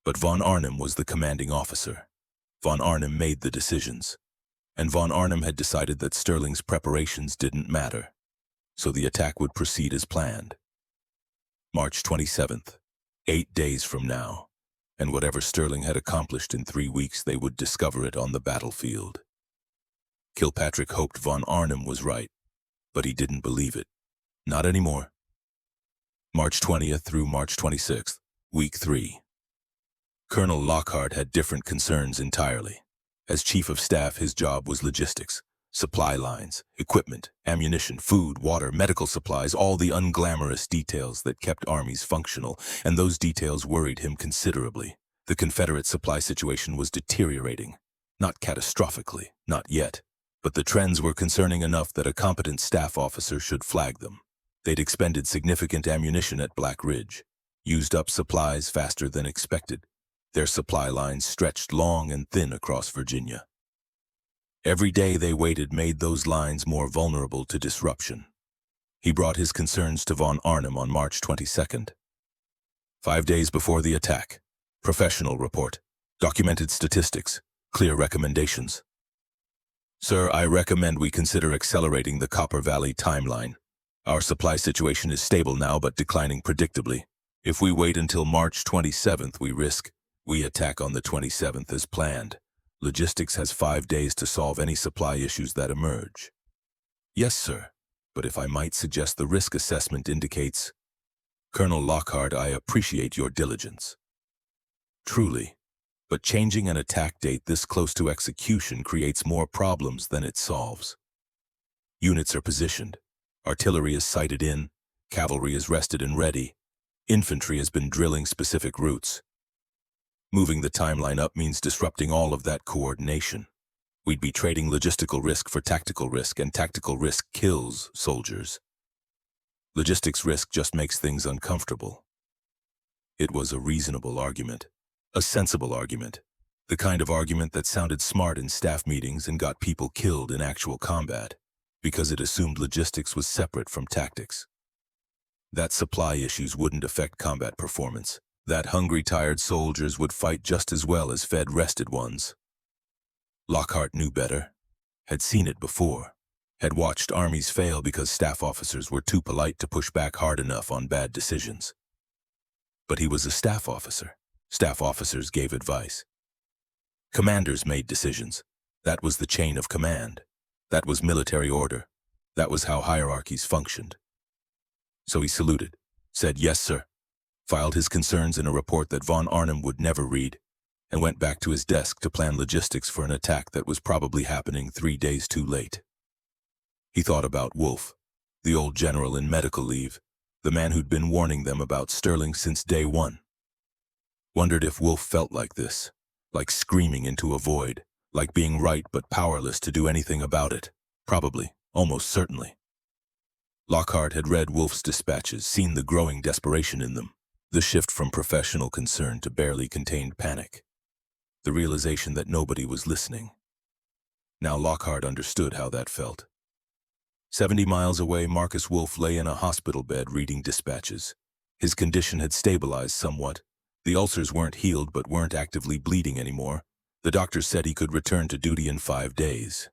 But von Arnim was the commanding officer. Von Arnim made the decisions. And von Arnim had decided that Sterling's preparations didn't matter, so the attack would proceed as planned. March 27th, 8 days from now, and whatever Sterling had accomplished in 3 weeks, they would discover it on the battlefield. Kilpatrick hoped von Arnim was right, but he didn't believe it. Not anymore. March 20th through March 26th, Week 3. Colonel Lockhart had different concerns entirely. As Chief of Staff, his job was logistics, supply lines, equipment, ammunition, food, water, medical supplies, all the unglamorous details that kept armies functional, and those details worried him considerably. The Confederate supply situation was deteriorating. Not catastrophically, not yet, but the trends were concerning enough that a competent staff officer should flag them. They'd expended significant ammunition at Black Ridge, used up supplies faster than expected. Their supply lines stretched long and thin across Virginia. Every day they waited made those lines more vulnerable to disruption. He brought his concerns to von Arnim on March 22nd. 5 days before the attack. Professional report. Documented statistics. Clear recommendations. "Sir, I recommend we consider accelerating the Copper Valley timeline. Our supply situation is stable now but declining predictably. If we wait until March 27th, we attack on the 27th as planned. Logistics has 5 days to solve any supply issues that emerge." "Yes, sir, but if I might suggest, the risk assessment indicates—" "Colonel Lockhart, I appreciate your diligence." "Truly, but changing an attack date this close to execution creates more problems than it solves. Units are positioned, artillery is sighted in, cavalry is rested and ready, infantry has been drilling specific routes. Moving the timeline up means disrupting all of that coordination. We'd be trading logistical risk for tactical risk, and tactical risk kills soldiers. Logistics risk just makes things uncomfortable." It was a reasonable argument, a sensible argument, the kind of argument that sounded smart in staff meetings and got people killed in actual combat, because it assumed logistics was separate from tactics. That supply issues wouldn't affect combat performance. That hungry, tired soldiers would fight just as well as fed, rested ones. Lockhart knew better, had seen it before, had watched armies fail because staff officers were too polite to push back hard enough on bad decisions. But he was a staff officer. Staff officers gave advice. Commanders made decisions. That was the chain of command. That was military order. That was how hierarchies functioned. So he saluted, said, "Yes, sir," filed his concerns in a report that von Arnim would never read, and went back to his desk to plan logistics for an attack that was probably happening 3 days too late. He thought about Wolfe, the old general in medical leave, the man who'd been warning them about Sterling since day one. Wondered if Wolfe felt like this, like screaming into a void, like being right but powerless to do anything about it. Probably, almost certainly. Lockhart had read Wolfe's dispatches, seen the growing desperation in them, the shift from professional concern to barely contained panic, the realization that nobody was listening. Now Lockhart understood how that felt. 70 miles away, Marcus Wolfe lay in a hospital bed reading dispatches. His condition had stabilized somewhat. The ulcers weren't healed but weren't actively bleeding anymore. The doctor said he could return to duty in 5 days.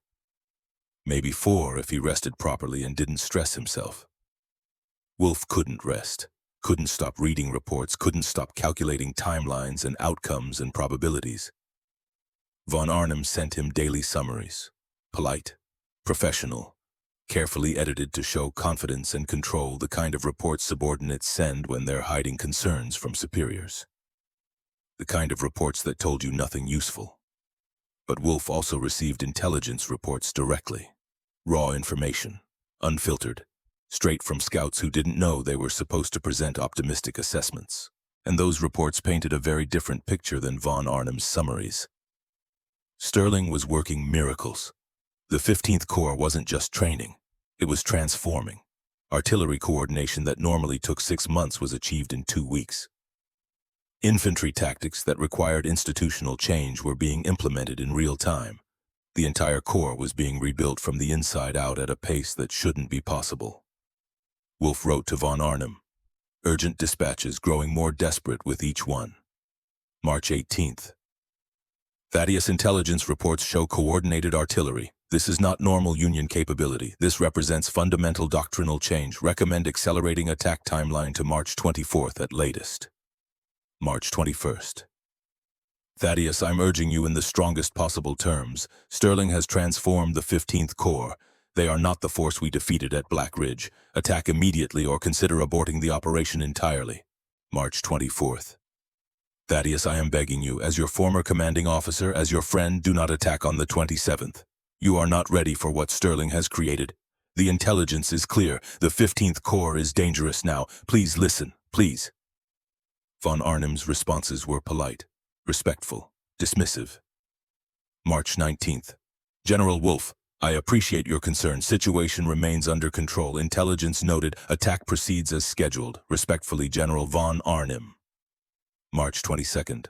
Maybe 4 if he rested properly and didn't stress himself. Wolfe couldn't rest, couldn't stop reading reports, couldn't stop calculating timelines and outcomes and probabilities. Von Arnim sent him daily summaries, polite, professional, carefully edited to show confidence and control, the kind of reports subordinates send when they're hiding concerns from superiors. The kind of reports that told you nothing useful. But Wolf also received intelligence reports directly. Raw information, unfiltered, straight from scouts who didn't know they were supposed to present optimistic assessments. And those reports painted a very different picture than von Arnhem's summaries. Sterling was working miracles. The 15th Corps wasn't just training, it was transforming. Artillery coordination that normally took 6 months was achieved in 2 weeks. Infantry tactics that required institutional change were being implemented in real time. The entire Corps was being rebuilt from the inside out at a pace that shouldn't be possible. Wolf wrote to von Arnhem, urgent dispatches growing more desperate with each one. March 18th. Thaddeus intelligence reports show coordinated artillery. This is not normal Union capability. This represents fundamental doctrinal change. Recommend accelerating attack timeline to March 24th at latest. March 21st. Thaddeus, I'm urging you in the strongest possible terms. Sterling has transformed the 15th Corps. They are not the force we defeated at Black Ridge. Attack immediately or consider aborting the operation entirely. March 24th. Thaddeus, I am begging you, as your former commanding officer, as your friend, do not attack on the 27th. You are not ready for what Sterling has created. The intelligence is clear. The 15th Corps is dangerous now. Please listen, please. Von Arnhem's responses were polite, respectful, dismissive. March 19th. General Wolf, I appreciate your concern. Situation remains under control. Intelligence noted. Attack proceeds as scheduled. Respectfully, General von Arnhem. March 22nd.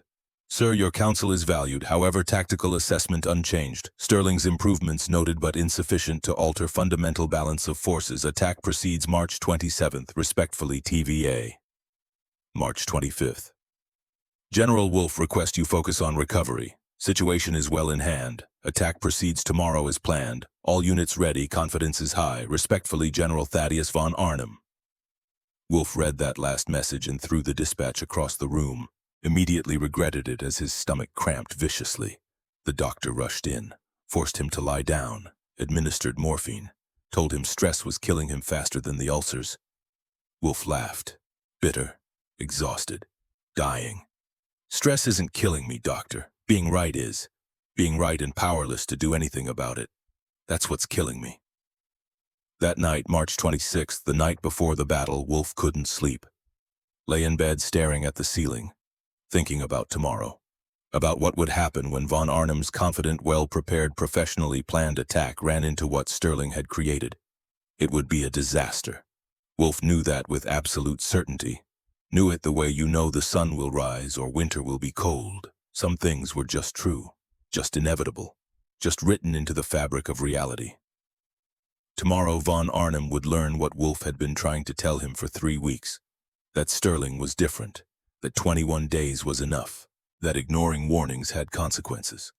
Sir, your counsel is valued. However, tactical assessment unchanged. Sterling's improvements noted but insufficient to alter fundamental balance of forces. Attack proceeds March 27th. Respectfully, TVA. March 25th. General Wolf, request you focus on recovery. Situation is well in hand. Attack proceeds tomorrow as planned. All units ready. Confidence is high. Respectfully, General Thaddeus von Arnhem. Wolf read that last message and threw the dispatch across the room. Immediately regretted it as his stomach cramped viciously. The doctor rushed in, forced him to lie down, administered morphine, told him stress was killing him faster than the ulcers. Wolf laughed, bitter, exhausted, dying. Stress isn't killing me, doctor. Being right is. Being right and powerless to do anything about it. That's what's killing me. That night, March 26th, the night before the battle, Wolf couldn't sleep. Lay in bed staring at the ceiling, thinking about tomorrow, about what would happen when von Arnhem's confident, well-prepared, professionally planned attack ran into what Sterling had created. It would be a disaster. Wolf knew that with absolute certainty. Knew it the way you know the sun will rise or winter will be cold. Some things were just true, just inevitable, just written into the fabric of reality. Tomorrow von Arnhem would learn what Wolf had been trying to tell him for 3 weeks, that Sterling was different, that 21 days was enough, that ignoring warnings had consequences.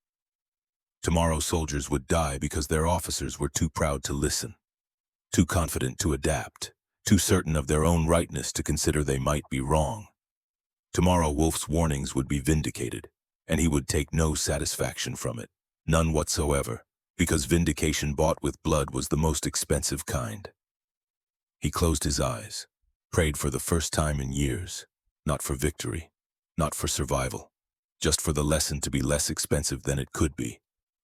Tomorrow soldiers would die because their officers were too proud to listen, too confident to adapt, too certain of their own rightness to consider they might be wrong. Tomorrow Wolf's warnings would be vindicated, and he would take no satisfaction from it, none whatsoever, because vindication bought with blood was the most expensive kind. He closed his eyes, prayed for the first time in years, not for victory, not for survival, just for the lesson to be less expensive than it could be,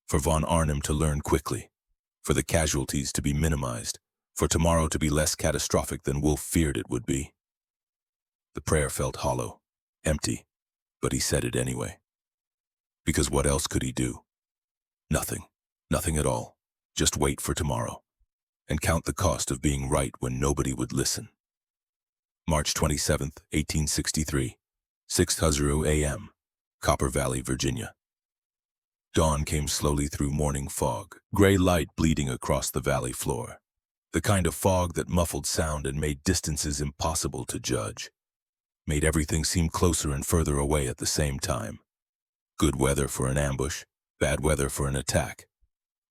for von Arnhem to learn quickly, for the casualties to be minimized, for tomorrow to be less catastrophic than Wolf feared it would be. The prayer felt hollow, empty, but he said it anyway. Because what else could he do? Nothing. Nothing at all. Just wait for tomorrow. And count the cost of being right when nobody would listen. March 27th, 1863, 6:00 a.m., Copper Valley, Virginia. Dawn came slowly through morning fog, gray light bleeding across the valley floor. The kind of fog that muffled sound and made distances impossible to judge. Made everything seem closer and further away at the same time. Good weather for an ambush, bad weather for an attack.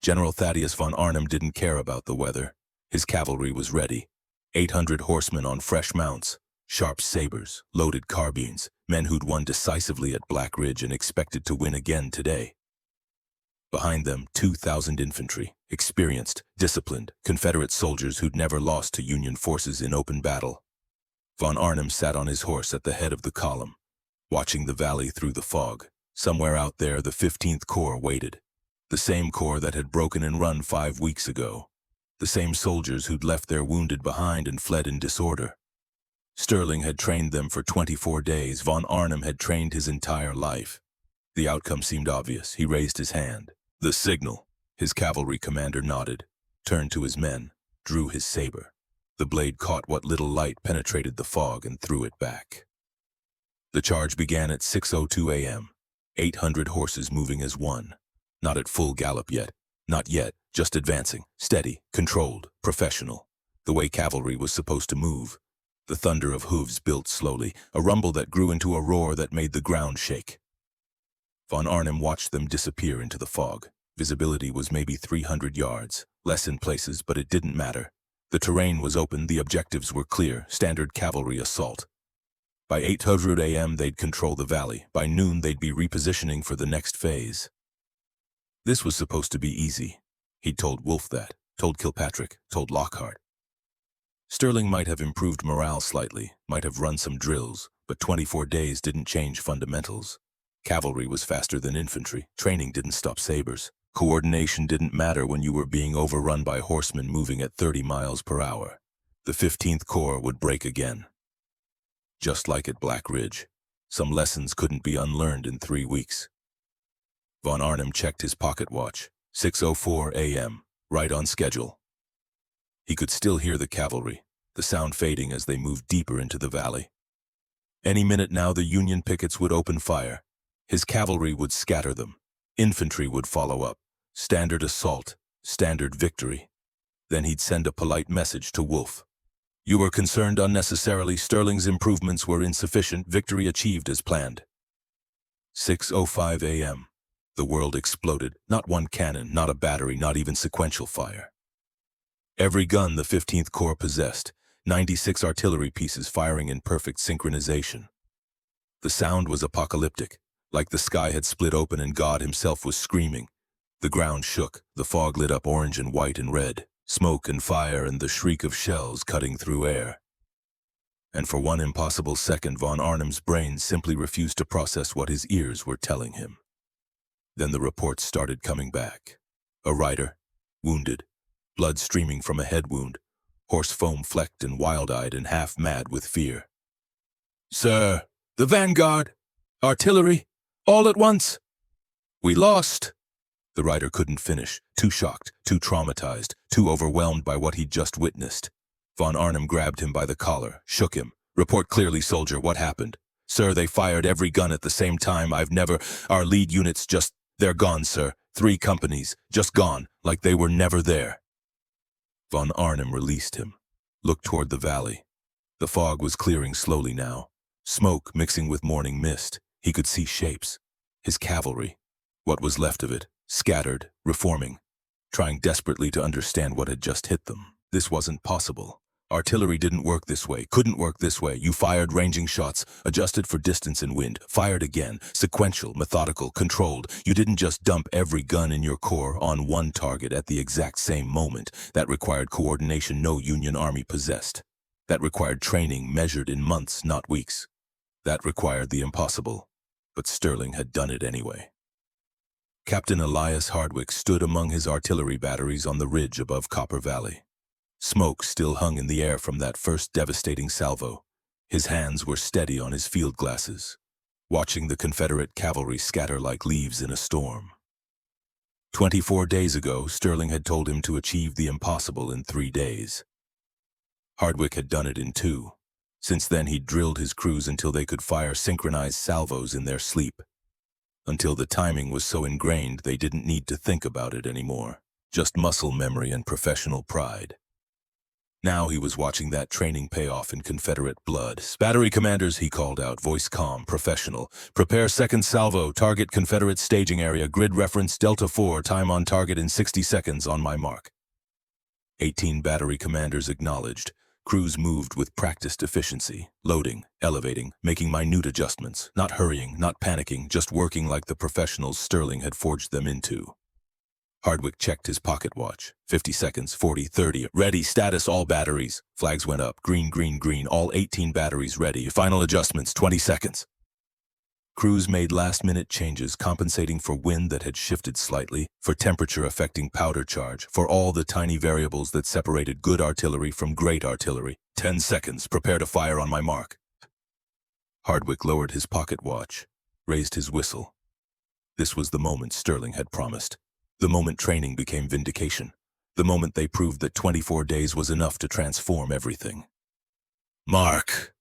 General Thaddeus von Arnhem didn't care about the weather. His cavalry was ready. 800 horsemen on fresh mounts, sharp sabers, loaded carbines, men who'd won decisively at Black Ridge and expected to win again today. Behind them, 2,000 infantry, experienced, disciplined, Confederate soldiers who'd never lost to Union forces in open battle. Von Arnhem sat on his horse at the head of the column, watching the valley through the fog. Somewhere out there, the 15th Corps waited, The same corps that had broken and run 5 weeks ago. The same soldiers who'd left their wounded behind and fled in disorder. Sterling had trained them for 24 days. Von Arnim had trained his entire life. The outcome seemed obvious. He raised his hand. The signal. His cavalry commander nodded, turned to his men, drew his saber. The blade caught what little light penetrated the fog and threw it back. The charge began at 6:02 a.m., 800 horses moving as one. Not at full gallop yet. Not yet, just advancing, steady, controlled, professional. The way cavalry was supposed to move. The thunder of hooves built slowly, a rumble that grew into a roar that made the ground shake. Von Arnim watched them disappear into the fog. Visibility was maybe 300 yards, less in places, but it didn't matter. The terrain was open, the objectives were clear, standard cavalry assault. By 800 a.m. they'd control the valley. By noon they'd be repositioning for the next phase. This was supposed to be easy. He'd told Wolfe that, told Kilpatrick, told Lockhart. Sterling might have improved morale slightly, might have run some drills, but 24 days didn't change fundamentals. Cavalry was faster than infantry. Training didn't stop sabers. Coordination didn't matter when you were being overrun by horsemen moving at 30 miles per hour. The 15th Corps would break again. Just like at Black Ridge, some lessons couldn't be unlearned in 3 weeks. Von Arnim checked his pocket watch. 6:04 a.m., right on schedule. He could still hear the cavalry, the sound fading as they moved deeper into the valley. Any minute now the Union pickets would open fire. His cavalry would scatter them. Infantry would follow up. Standard assault, standard victory. Then he'd send a polite message to Wolfe. You were concerned unnecessarily. Sterling's improvements were insufficient. Victory achieved as planned. 6:05 a.m. The world exploded. Not one cannon, not a battery, not even sequential fire. Every gun the 15th Corps possessed, 96 artillery pieces firing in perfect synchronization. The sound was apocalyptic, like the sky had split open and God himself was screaming. The ground shook, the fog lit up orange and white and red, smoke and fire and the shriek of shells cutting through air. And for one impossible second, Von Arnim's brain simply refused to process what his ears were telling him. Then the reports started coming back. A rider, wounded, blood streaming from a head wound, horse foam flecked and wild-eyed and half-mad with fear. Sir, the vanguard, artillery, all at once. We lost. The rider couldn't finish, too shocked, too traumatized, too overwhelmed by what he'd just witnessed. Von Arnim grabbed him by the collar, shook him. Report clearly, soldier, what happened? Sir, they fired every gun at the same time. Our lead units they're gone, sir. 3 companies, just gone, like they were never there. Von Arnim released him, looked toward the valley. The fog was clearing slowly now, smoke mixing with morning mist. He could see shapes. His cavalry, what was left of it, scattered, reforming, trying desperately to understand what had just hit them. This wasn't possible. Artillery didn't work this way, couldn't work this way. You fired ranging shots, adjusted for distance and wind, fired again, sequential, methodical, controlled. You didn't just dump every gun in your corps on one target at the exact same moment. That required coordination no Union army possessed. That required training measured in months, not weeks. That required the impossible, but Sterling had done it anyway. Captain Elias Hardwick stood among his artillery batteries on the ridge above Copper Valley. Smoke still hung in the air from that first devastating salvo. His hands were steady on his field glasses, watching the Confederate cavalry scatter like leaves in a storm. 24 days ago, Sterling had told him to achieve the impossible in 3 days. Hardwick had done it in 2. Since then, he'd drilled his crews until they could fire synchronized salvos in their sleep. Until the timing was so ingrained they didn't need to think about it anymore. Just muscle memory and professional pride. Now he was watching that training pay off in Confederate blood. Battery commanders, he called out, voice calm, professional. Prepare second salvo, target Confederate staging area, grid reference Delta 4, time on target in 60 seconds on my mark. 18 battery commanders acknowledged. Crews moved with practiced efficiency, loading, elevating, making minute adjustments, not hurrying, not panicking, just working like the professionals Sterling had forged them into. Hardwick checked his pocket watch. 50 seconds, 40, 30. Ready, status, all batteries. Flags went up. Green, green, green. All 18 batteries ready. Final adjustments, 20 seconds. Crews made last-minute changes compensating for wind that had shifted slightly, for temperature affecting powder charge, for all the tiny variables that separated good artillery from great artillery. 10 seconds, prepare to fire on my mark. Hardwick lowered his pocket watch, raised his whistle. This was the moment Sterling had promised. The moment training became vindication. The moment they proved that 24 days was enough to transform everything. Mark!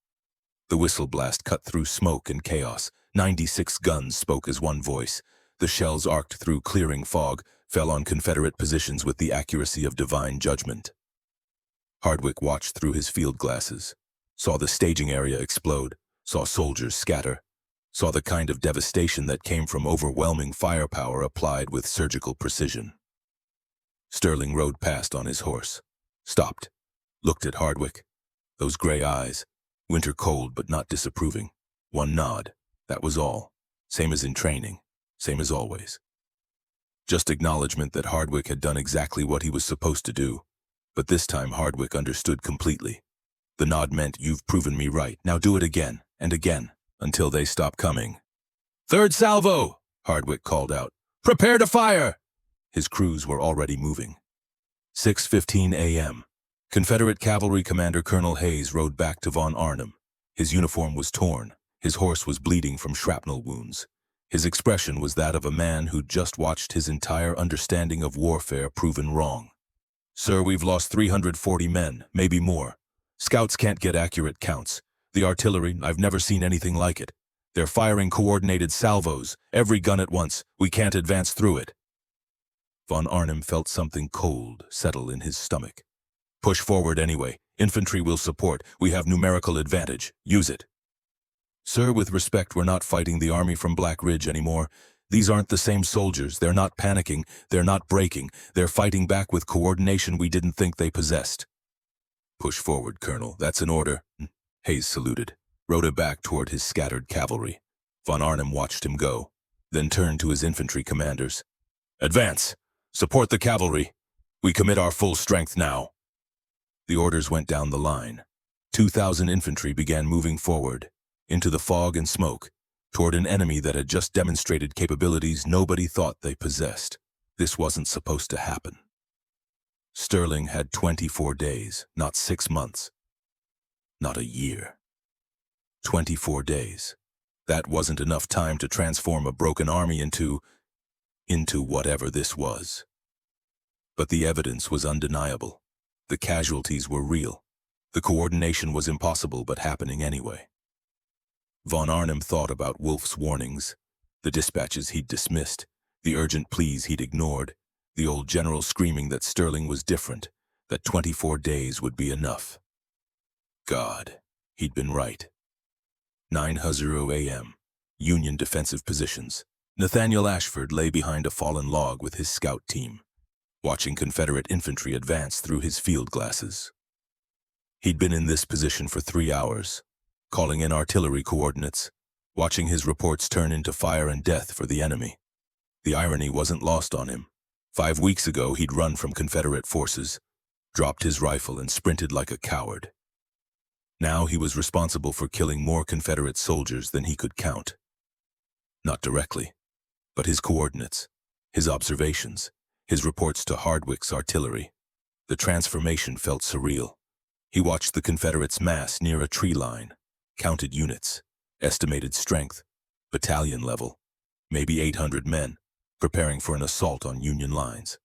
The whistle blast cut through smoke and chaos. 96 guns spoke as one voice. The shells arced through clearing fog, fell on Confederate positions with the accuracy of divine judgment. Hardwick watched through his field glasses, saw the staging area explode, saw soldiers scatter, saw the kind of devastation that came from overwhelming firepower applied with surgical precision. Sterling rode past on his horse, stopped, looked at Hardwick. Those gray eyes, winter cold but not disapproving. One nod, that was all. Same as in training, same as always. Just acknowledgement that Hardwick had done exactly what he was supposed to do. But this time Hardwick understood completely. The nod meant, you've proven me right, now do it again, and again, until they stop coming. Third salvo, Hardwick called out. Prepare to fire! His crews were already moving. 6:15 a.m. Confederate Cavalry Commander Colonel Hayes rode back to Von Arnim. His uniform was torn. His horse was bleeding from shrapnel wounds. His expression was that of a man who'd just watched his entire understanding of warfare proven wrong. Sir, we've lost 340 men, maybe more. Scouts can't get accurate counts. The artillery, I've never seen anything like it. They're firing coordinated salvos, every gun at once. We can't advance through it. Von Arnim felt something cold settle in his stomach. Push forward anyway. Infantry will support. We have numerical advantage. Use it. Sir, with respect, we're not fighting the army from Black Ridge anymore. These aren't the same soldiers. They're not panicking. They're not breaking. They're fighting back with coordination we didn't think they possessed. Push forward, Colonel. That's an order. Hayes saluted, rode back toward his scattered cavalry. Von Arnim watched him go, then turned to his infantry commanders. Advance! Support the cavalry! We commit our full strength now. The orders went down the line. 2,000 infantry began moving forward, into the fog and smoke, toward an enemy that had just demonstrated capabilities nobody thought they possessed. This wasn't supposed to happen. Sterling had 24 days, not 6 months. Not a year. 24 days. That wasn't enough time to transform a broken army into whatever this was. But the evidence was undeniable. The casualties were real. The coordination was impossible but happening anyway. Von Arnim thought about Wolfe's warnings, the dispatches he'd dismissed, the urgent pleas he'd ignored, the old general screaming that Sterling was different, that 24 days would be enough. God, he'd been right. 9:00 a.m. Union defensive positions. Nathaniel Ashford lay behind a fallen log with his scout team, watching Confederate infantry advance through his field glasses. He'd been in this position for 3 hours, calling in artillery coordinates, watching his reports turn into fire and death for the enemy. The irony wasn't lost on him. 5 weeks ago, he'd run from Confederate forces, dropped his rifle and sprinted like a coward. Now he was responsible for killing more Confederate soldiers than he could count. Not directly, but his coordinates, his observations, his reports to Hardwick's artillery. The transformation felt surreal. He watched the Confederates mass near a tree line, counted units, estimated strength, battalion level, maybe 800 men, preparing for an assault on Union lines.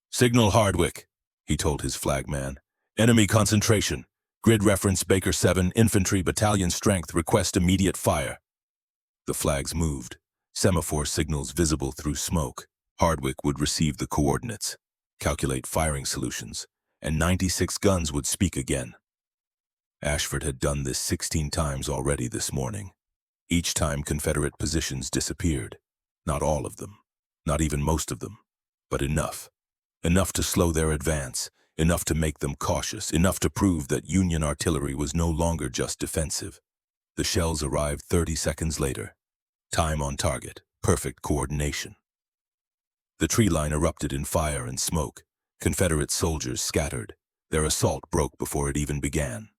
Signal Hardwick, he told his flagman. Enemy concentration. Grid reference Baker 7, infantry, battalion strength, request immediate fire. The flags moved, semaphore signals visible through smoke. Hardwick would receive the coordinates, calculate firing solutions, and 96 guns would speak again. Ashford had done this 16 times already this morning. Each time Confederate positions disappeared. Not all of them, not even most of them, but enough. Enough to slow their advance, enough to make them cautious, enough to prove that Union artillery was no longer just defensive. The shells arrived 30 seconds later. Time on target, perfect coordination. The tree line erupted in fire and smoke. Confederate soldiers scattered. Their assault broke before it even began.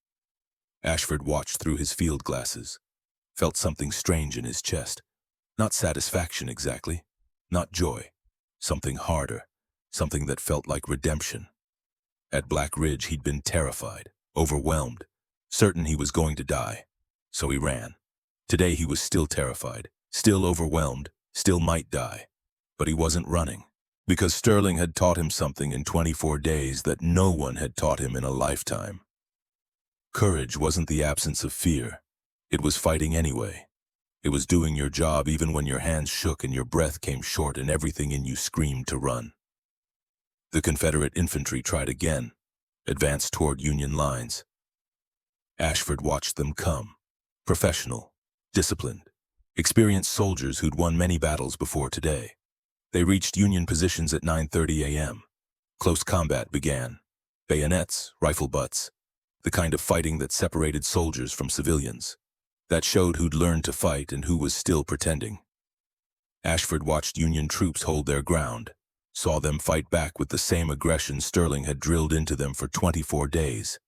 Ashford watched through his field glasses. felt something strange in his chest. Not satisfaction exactly, not joy. Something harder, something that felt like redemption. At Black Ridge, he'd been terrified, overwhelmed, certain he was going to die. So he ran. Today he was still terrified, still overwhelmed, still might die. But he wasn't running, because Sterling had taught him something in 24 days that no one had taught him in a lifetime. Courage wasn't the absence of fear. It was fighting anyway. It was doing your job even when your hands shook and your breath came short and everything in you screamed to run. The Confederate infantry tried again, advanced toward Union lines. Ashford watched them come. Professional, disciplined, experienced soldiers who'd won many battles before today. They reached Union positions at 9:30 a.m. Close combat began. Bayonets, rifle butts, the kind of fighting that separated soldiers from civilians, that showed who'd learned to fight and who was still pretending. Ashford watched Union troops hold their ground, saw them fight back with the same aggression Sterling had drilled into them for 24 days.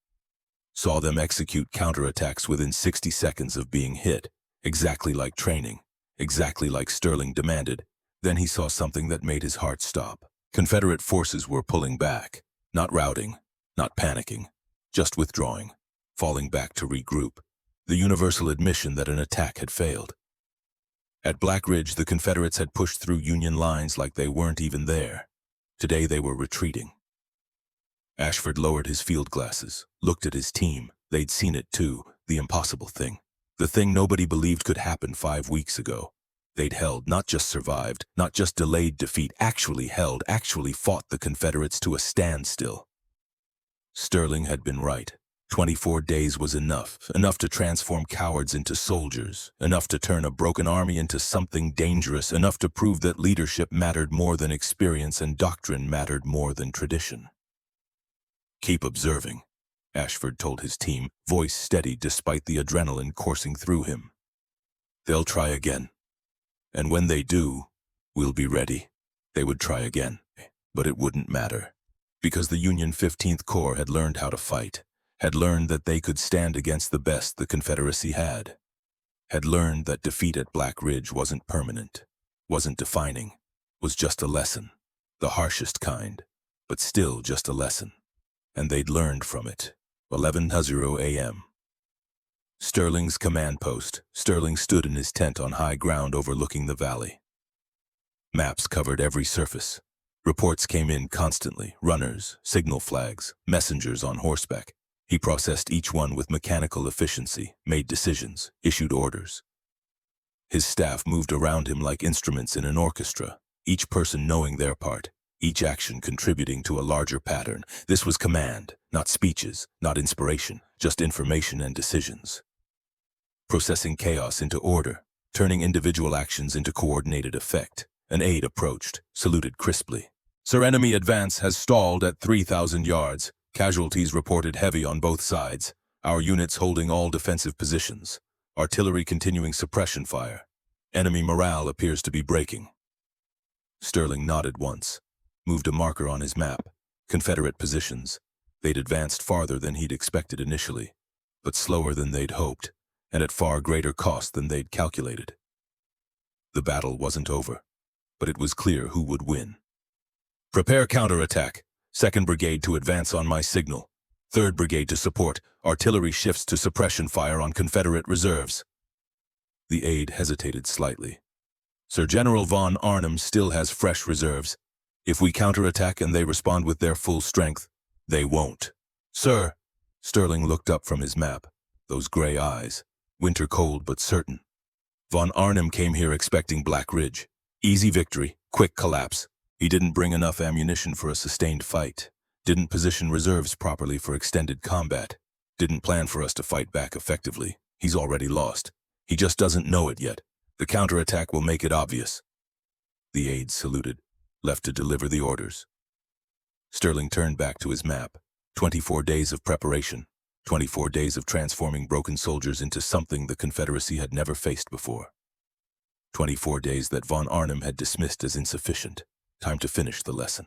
Saw them execute counterattacks within 60 seconds of being hit, exactly like training, exactly like Sterling demanded. Then he saw something that made his heart stop. Confederate forces were pulling back, not routing, not panicking, just withdrawing, falling back to regroup. The universal admission that an attack had failed. At Black Ridge, the Confederates had pushed through Union lines like they weren't even there. Today they were retreating. Ashford lowered his field glasses, looked at his team. They'd seen it too, the impossible thing. The thing nobody believed could happen 5 weeks ago. They'd held, not just survived, not just delayed defeat, actually held, actually fought the Confederates to a standstill. Sterling had been right. 24 days was enough to transform cowards into soldiers, enough to turn a broken army into something dangerous, enough to prove that leadership mattered more than experience and doctrine mattered more than tradition. "Keep observing," Ashford told his team, voice steady despite the adrenaline coursing through him. "They'll try again. And when they do, we'll be ready." They would try again, but it wouldn't matter. Because the Union 15th Corps had learned how to fight, had learned that they could stand against the best the Confederacy had learned that defeat at Black Ridge wasn't permanent, wasn't defining, was just a lesson, the harshest kind, but still just a lesson. And they'd learned from it. 11:00 a.m. Sterling's command post. Sterling stood in his tent on high ground overlooking the valley. Maps covered every surface. Reports came in constantly, runners, signal flags, messengers on horseback. He processed each one with mechanical efficiency, made decisions, issued orders. His staff moved around him like instruments in an orchestra, each person knowing their part, each action contributing to a larger pattern. This was command, not speeches, not inspiration, just information and decisions. Processing chaos into order, turning individual actions into coordinated effect. An aide approached, saluted crisply. "Sir, enemy advance has stalled at 3,000 yards. Casualties reported heavy on both sides. Our units holding all defensive positions. Artillery continuing suppression fire. Enemy morale appears to be breaking." Sterling nodded once, moved a marker on his map. Confederate positions. They'd advanced farther than he'd expected initially, but slower than they'd hoped, and at far greater cost than they'd calculated. The battle wasn't over, but it was clear who would win. "Prepare counterattack. 2nd Brigade to advance on my signal. 3rd Brigade to support. Artillery shifts to suppression fire on Confederate reserves." The aide hesitated slightly. "Sir, General von Arnim still has fresh reserves. If we counterattack and they respond with their full strength, they won't." "Sir," Sterling looked up from his map, those gray eyes, winter cold but certain. "Von Arnim came here expecting Black Ridge. Easy victory, quick collapse. He didn't bring enough ammunition for a sustained fight, didn't position reserves properly for extended combat, didn't plan for us to fight back effectively. He's already lost. He just doesn't know it yet. The counterattack will make it obvious." The aide saluted, left to deliver the orders. Sterling turned back to his map. 24 days of preparation, 24 days of transforming broken soldiers into something the Confederacy had never faced before. 24 days that von Arnim had dismissed as insufficient. Time to finish the lesson.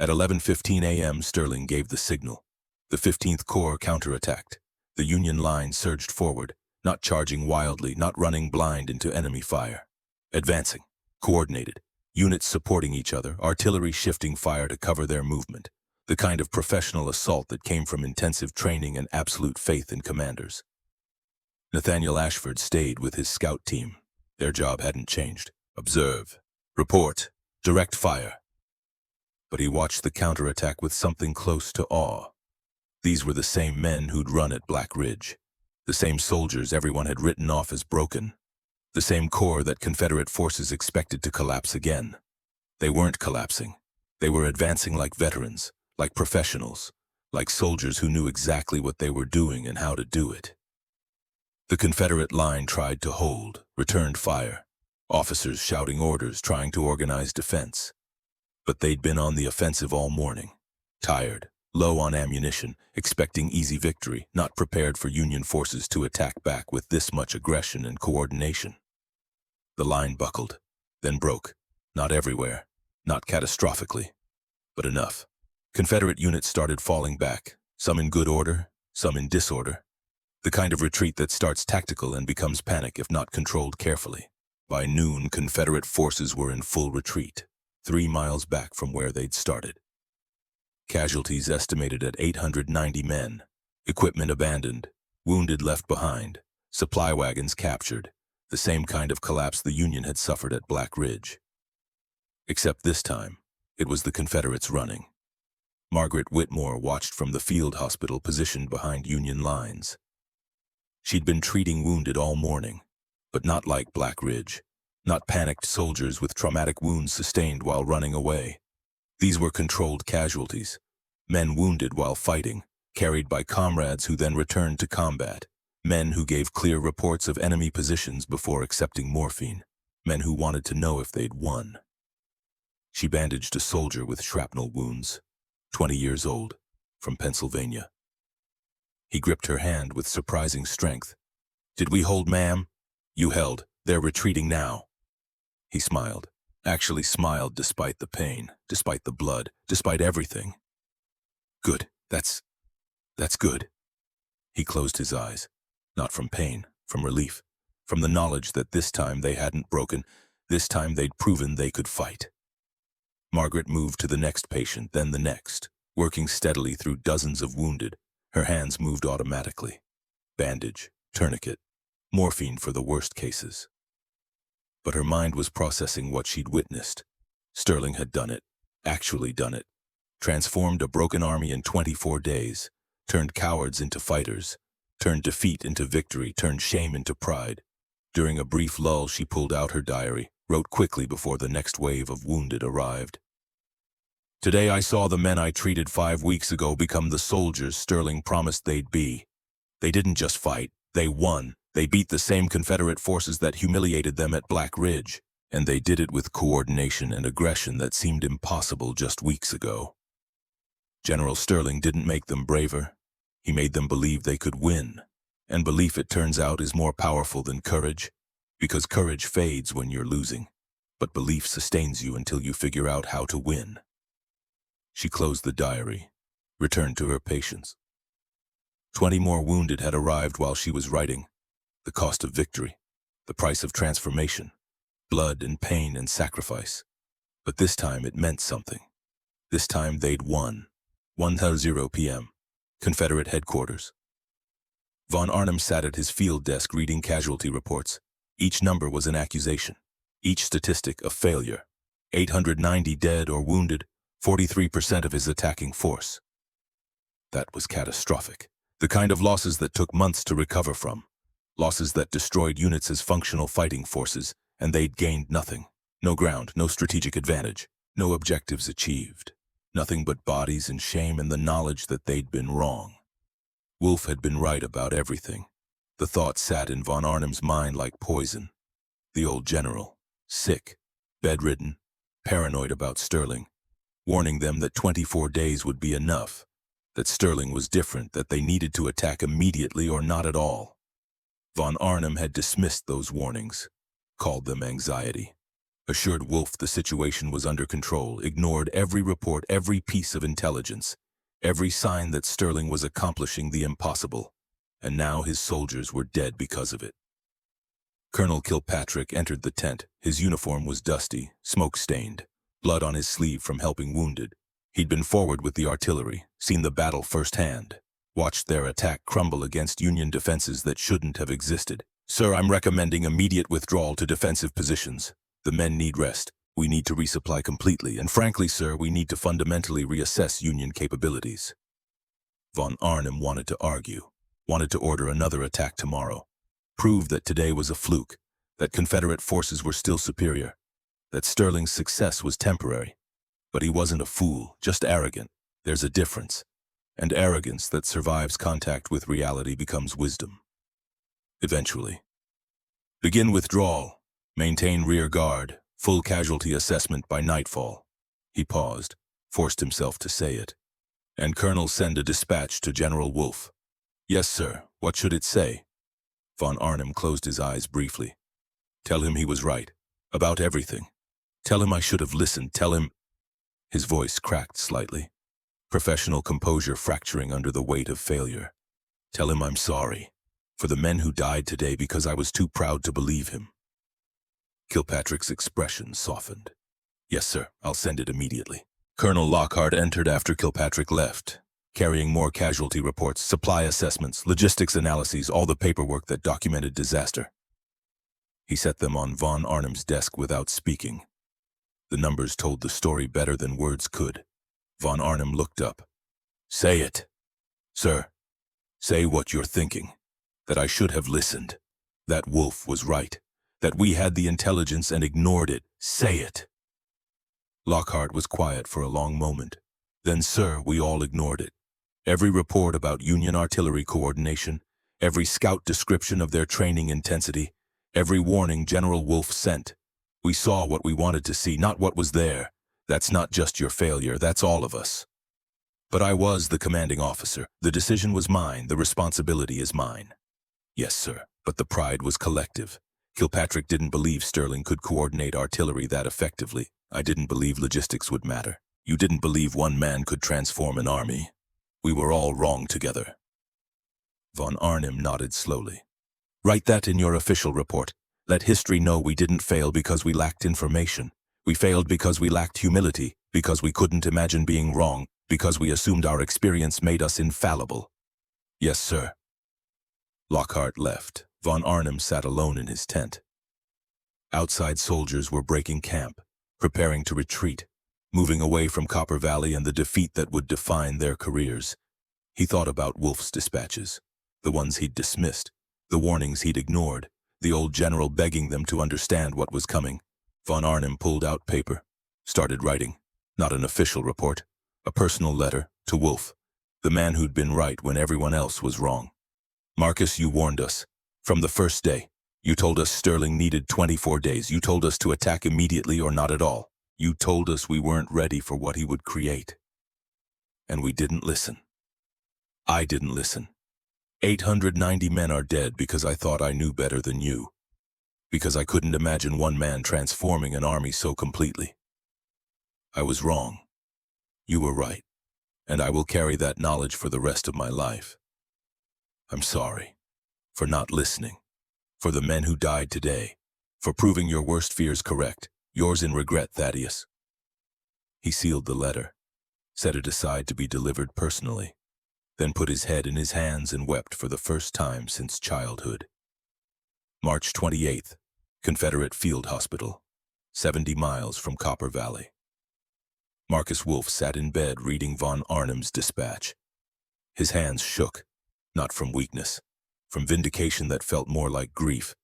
At 11:15 a.m., Sterling gave the signal. The 15th Corps counterattacked. The Union line surged forward, not charging wildly, not running blind into enemy fire. Advancing, coordinated, units supporting each other, artillery shifting fire to cover their movement, the kind of professional assault that came from intensive training and absolute faith in commanders. Nathaniel Ashford stayed with his scout team. Their job hadn't changed. Observe, report, direct fire. But he watched the counterattack with something close to awe. These were the same men who'd run at Black Ridge, the same soldiers everyone had written off as broken, the same corps that Confederate forces expected to collapse again. They weren't collapsing. They were advancing like veterans, like professionals, like soldiers who knew exactly what they were doing and how to do it. The Confederate line tried to hold, returned fire, officers shouting orders, trying to organize defense. But they'd been on the offensive all morning, tired, low on ammunition, expecting easy victory, not prepared for Union forces to attack back with this much aggression and coordination. The line buckled, then broke, not everywhere, not catastrophically, but enough. Confederate units started falling back, some in good order, some in disorder. The kind of retreat that starts tactical and becomes panic if not controlled carefully. By noon, Confederate forces were in full retreat, 3 miles back from where they'd started. Casualties estimated at 890 men, equipment abandoned, wounded left behind, supply wagons captured, the same kind of collapse the Union had suffered at Black Ridge. Except this time, it was the Confederates running. Margaret Whitmore watched from the field hospital positioned behind Union lines. She'd been treating wounded all morning, but not like Black Ridge, not panicked soldiers with traumatic wounds sustained while running away. These were controlled casualties, men wounded while fighting, carried by comrades who then returned to combat, men who gave clear reports of enemy positions before accepting morphine, men who wanted to know if they'd won. She bandaged a soldier with shrapnel wounds, 20 years old, from Pennsylvania. He gripped her hand with surprising strength. "Did we hold, ma'am?" "You held. They're retreating now." He smiled, actually smiled despite the pain, despite the blood, despite everything. "Good. That's good." He closed his eyes, not from pain, from relief, from the knowledge that this time they hadn't broken, this time they'd proven they could fight. Margaret moved to the next patient, then the next, working steadily through dozens of wounded. Her hands moved automatically. Bandage, tourniquet, morphine for the worst cases. But her mind was processing what she'd witnessed. Sterling had done it, actually done it. Transformed a broken army in 24 days, turned cowards into fighters, turned defeat into victory, turned shame into pride. During a brief lull, she pulled out her diary, wrote quickly before the next wave of wounded arrived. "Today I saw the men I treated 5 weeks ago become the soldiers Sterling promised they'd be. They didn't just fight, they won. They beat the same Confederate forces that humiliated them at Black Ridge, and they did it with coordination and aggression that seemed impossible just weeks ago. General Sterling didn't make them braver. He made them believe they could win. And belief, it turns out, is more powerful than courage, because courage fades when you're losing, but belief sustains you until you figure out how to win." She closed the diary, returned to her patients. 20 more wounded had arrived while she was writing. The cost of victory, the price of transformation, blood and pain and sacrifice. But this time it meant something. This time they'd won. 1:00 p.m., Confederate headquarters. Von Arnim sat at his field desk reading casualty reports. Each number was an accusation, each statistic a failure. 890 dead or wounded, 43% of his attacking force. That was catastrophic. The kind of losses that took months to recover from. Losses that destroyed units as functional fighting forces, and they'd gained nothing. No ground, no strategic advantage, no objectives achieved. Nothing but bodies and shame and the knowledge that they'd been wrong. Wolfe had been right about everything. The thought sat in von Arnim's mind like poison. The old general, sick, bedridden, paranoid about Sterling, warning them that 24 days would be enough, that Sterling was different, that they needed to attack immediately or not at all. Von Arnim had dismissed those warnings, called them anxiety, assured Wolfe the situation was under control, ignored every report, every piece of intelligence, every sign that Sterling was accomplishing the impossible. and now his soldiers were dead because of it. Colonel Kilpatrick entered the tent. His uniform was dusty, smoke-stained, blood on his sleeve from helping wounded. He'd been forward with the artillery, seen the battle firsthand, watched their attack crumble against Union defenses that shouldn't have existed. "Sir, I'm recommending immediate withdrawal to defensive positions. The men need rest. We need to resupply completely, and frankly, sir, we need to fundamentally reassess Union capabilities." Von Arnim wanted to argue, wanted to order another attack tomorrow, prove that today was a fluke, that Confederate forces were still superior, that Sterling's success was temporary. But he wasn't a fool, just arrogant. There's a difference, and arrogance that survives contact with reality becomes wisdom. Eventually. "Begin withdrawal. Maintain rear guard. Full casualty assessment by nightfall." He paused, forced himself to say it. "And Colonel, send a dispatch to General Wolfe." "Yes, sir. What should it say?" Von Arnim closed his eyes briefly. "Tell him he was right. About everything. Tell him I should have listened. Tell him—" His voice cracked slightly, professional composure fracturing under the weight of failure. "Tell him I'm sorry for the men who died today because I was too proud to believe him." Kilpatrick's expression softened. "Yes, sir. I'll send it immediately." Colonel Lockhart entered after Kilpatrick left, carrying more casualty reports, supply assessments, logistics analyses, all the paperwork that documented disaster. He set them on Von Arnim's desk without speaking. The numbers told the story better than words could. Von Arnim looked up. "Say it. Sir, say what you're thinking. That I should have listened. That Wolfe was right. That we had the intelligence and ignored it. Say it." Lockhart was quiet for a long moment. "Then, sir, we all ignored it. Every report about Union artillery coordination, every scout description of their training intensity, every warning General Wolfe sent. We saw what we wanted to see, not what was there. That's not just your failure, that's all of us. But I was the commanding officer. The decision was mine, the responsibility is mine." "Yes, sir, but the pride was collective. Kilpatrick didn't believe Sterling could coordinate artillery that effectively. I didn't believe logistics would matter. You didn't believe one man could transform an army. We were all wrong together." Von Arnim nodded slowly. "Write that in your official report. Let history know we didn't fail because we lacked information. We failed because we lacked humility, because we couldn't imagine being wrong, because we assumed our experience made us infallible." "Yes, sir." Lockhart left. Von Arnim sat alone in his tent. Outside soldiers were breaking camp, preparing to retreat, moving away from Copper Valley and the defeat that would define their careers. He thought about Wolfe's dispatches, the ones he'd dismissed, the warnings he'd ignored, the old general begging them to understand what was coming. Von Arnim pulled out paper, started writing, not an official report, a personal letter to Wolfe, the man who'd been right when everyone else was wrong. "Marcus, you warned us. From the first day, you told us Sterling needed 24 days. You told us to attack immediately or not at all. You told us we weren't ready for what he would create. And we didn't listen. I didn't listen. 890 men are dead because I thought I knew better than you. Because I couldn't imagine one man transforming an army so completely. I was wrong. You were right. And I will carry that knowledge for the rest of my life. I'm sorry. For not listening, for the men who died today, for proving your worst fears correct. Yours in regret, Thaddeus." He sealed the letter, set it aside to be delivered personally, then put his head in his hands and wept for the first time since childhood. March 28th, Confederate Field Hospital, 70 miles from Copper Valley. Marcus Wolfe sat in bed reading Von Arnim's dispatch. His hands shook, not from weakness, from vindication that felt more like grief.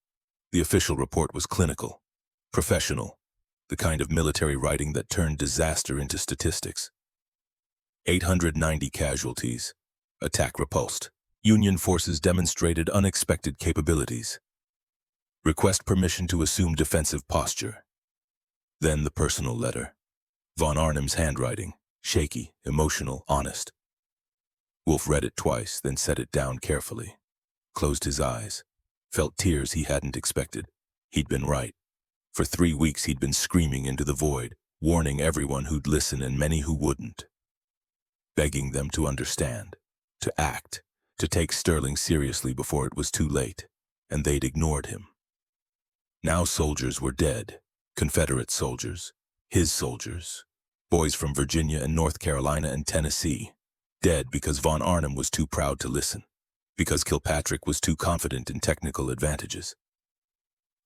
The official report was clinical, professional, the kind of military writing that turned disaster into statistics. 890 casualties, attack repulsed. Union forces demonstrated unexpected capabilities. Request permission to assume defensive posture. Then the personal letter. Von Arnim's handwriting, shaky, emotional, honest. Wolfe read it twice, then set it down carefully. Closed his eyes, felt tears he hadn't expected. He'd been right. For 3 weeks he'd been screaming into the void, warning everyone who'd listen and many who wouldn't. Begging them to understand, to act, to take Sterling seriously before it was too late, and they'd ignored him. Now soldiers were dead, Confederate soldiers, his soldiers, boys from Virginia and North Carolina and Tennessee, dead because von Arnim was too proud to listen, because Kilpatrick was too confident in technical advantages,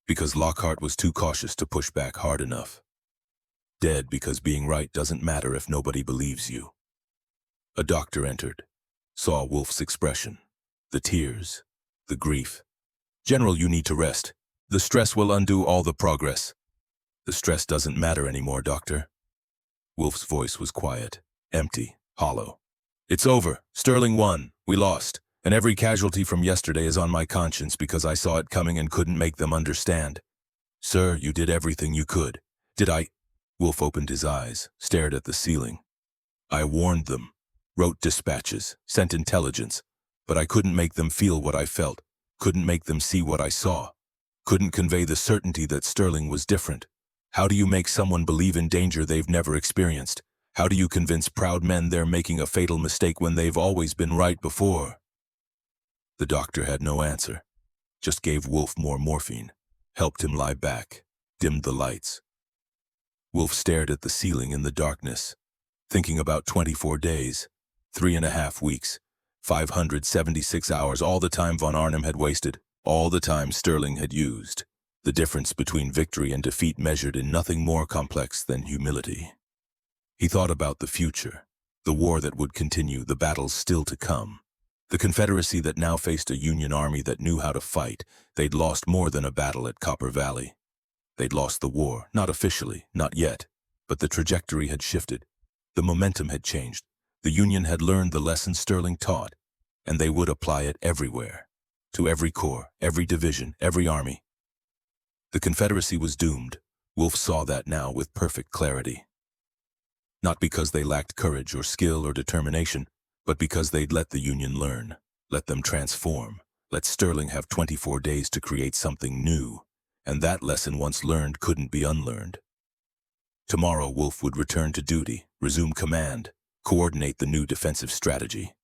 because Lockhart was too cautious to push back hard enough. Dead because being right doesn't matter if nobody believes you. A doctor entered, saw Wolfe's expression, the tears, the grief. "General, you need to rest. The stress will undo all the progress." "The stress doesn't matter anymore, doctor." Wolfe's voice was quiet, empty, hollow. "It's over. Sterling won. We lost. And every casualty from yesterday is on my conscience because I saw it coming and couldn't make them understand." "Sir, you did everything you could." "Did I?" Wolfe opened his eyes, stared at the ceiling. "I warned them, wrote dispatches, sent intelligence, but I couldn't make them feel what I felt, couldn't make them see what I saw, couldn't convey the certainty that Sterling was different. How do you make someone believe in danger they've never experienced? How do you convince proud men they're making a fatal mistake when they've always been right before?" The doctor had no answer, just gave Wolfe more morphine, helped him lie back, dimmed the lights. Wolfe stared at the ceiling in the darkness, thinking about 24 days, 3.5 weeks, 576 hours, all the time von Arnim had wasted, all the time Sterling had used. The difference between victory and defeat measured in nothing more complex than humility. He thought about the future, the war that would continue, the battles still to come. The Confederacy that now faced a Union army that knew how to fight. They'd lost more than a battle at Copper Valley. They'd lost the war, not officially, not yet, but the trajectory had shifted. The momentum had changed. The Union had learned the lesson Sterling taught, and they would apply it everywhere, to every corps, every division, every army. The Confederacy was doomed. Wolfe saw that now with perfect clarity. Not because they lacked courage or skill or determination, but because they'd let the Union learn, let them transform, let Sterling have 24 days to create something new, and that lesson once learned couldn't be unlearned. Tomorrow Wolfe would return to duty, resume command, coordinate the new defensive strategy.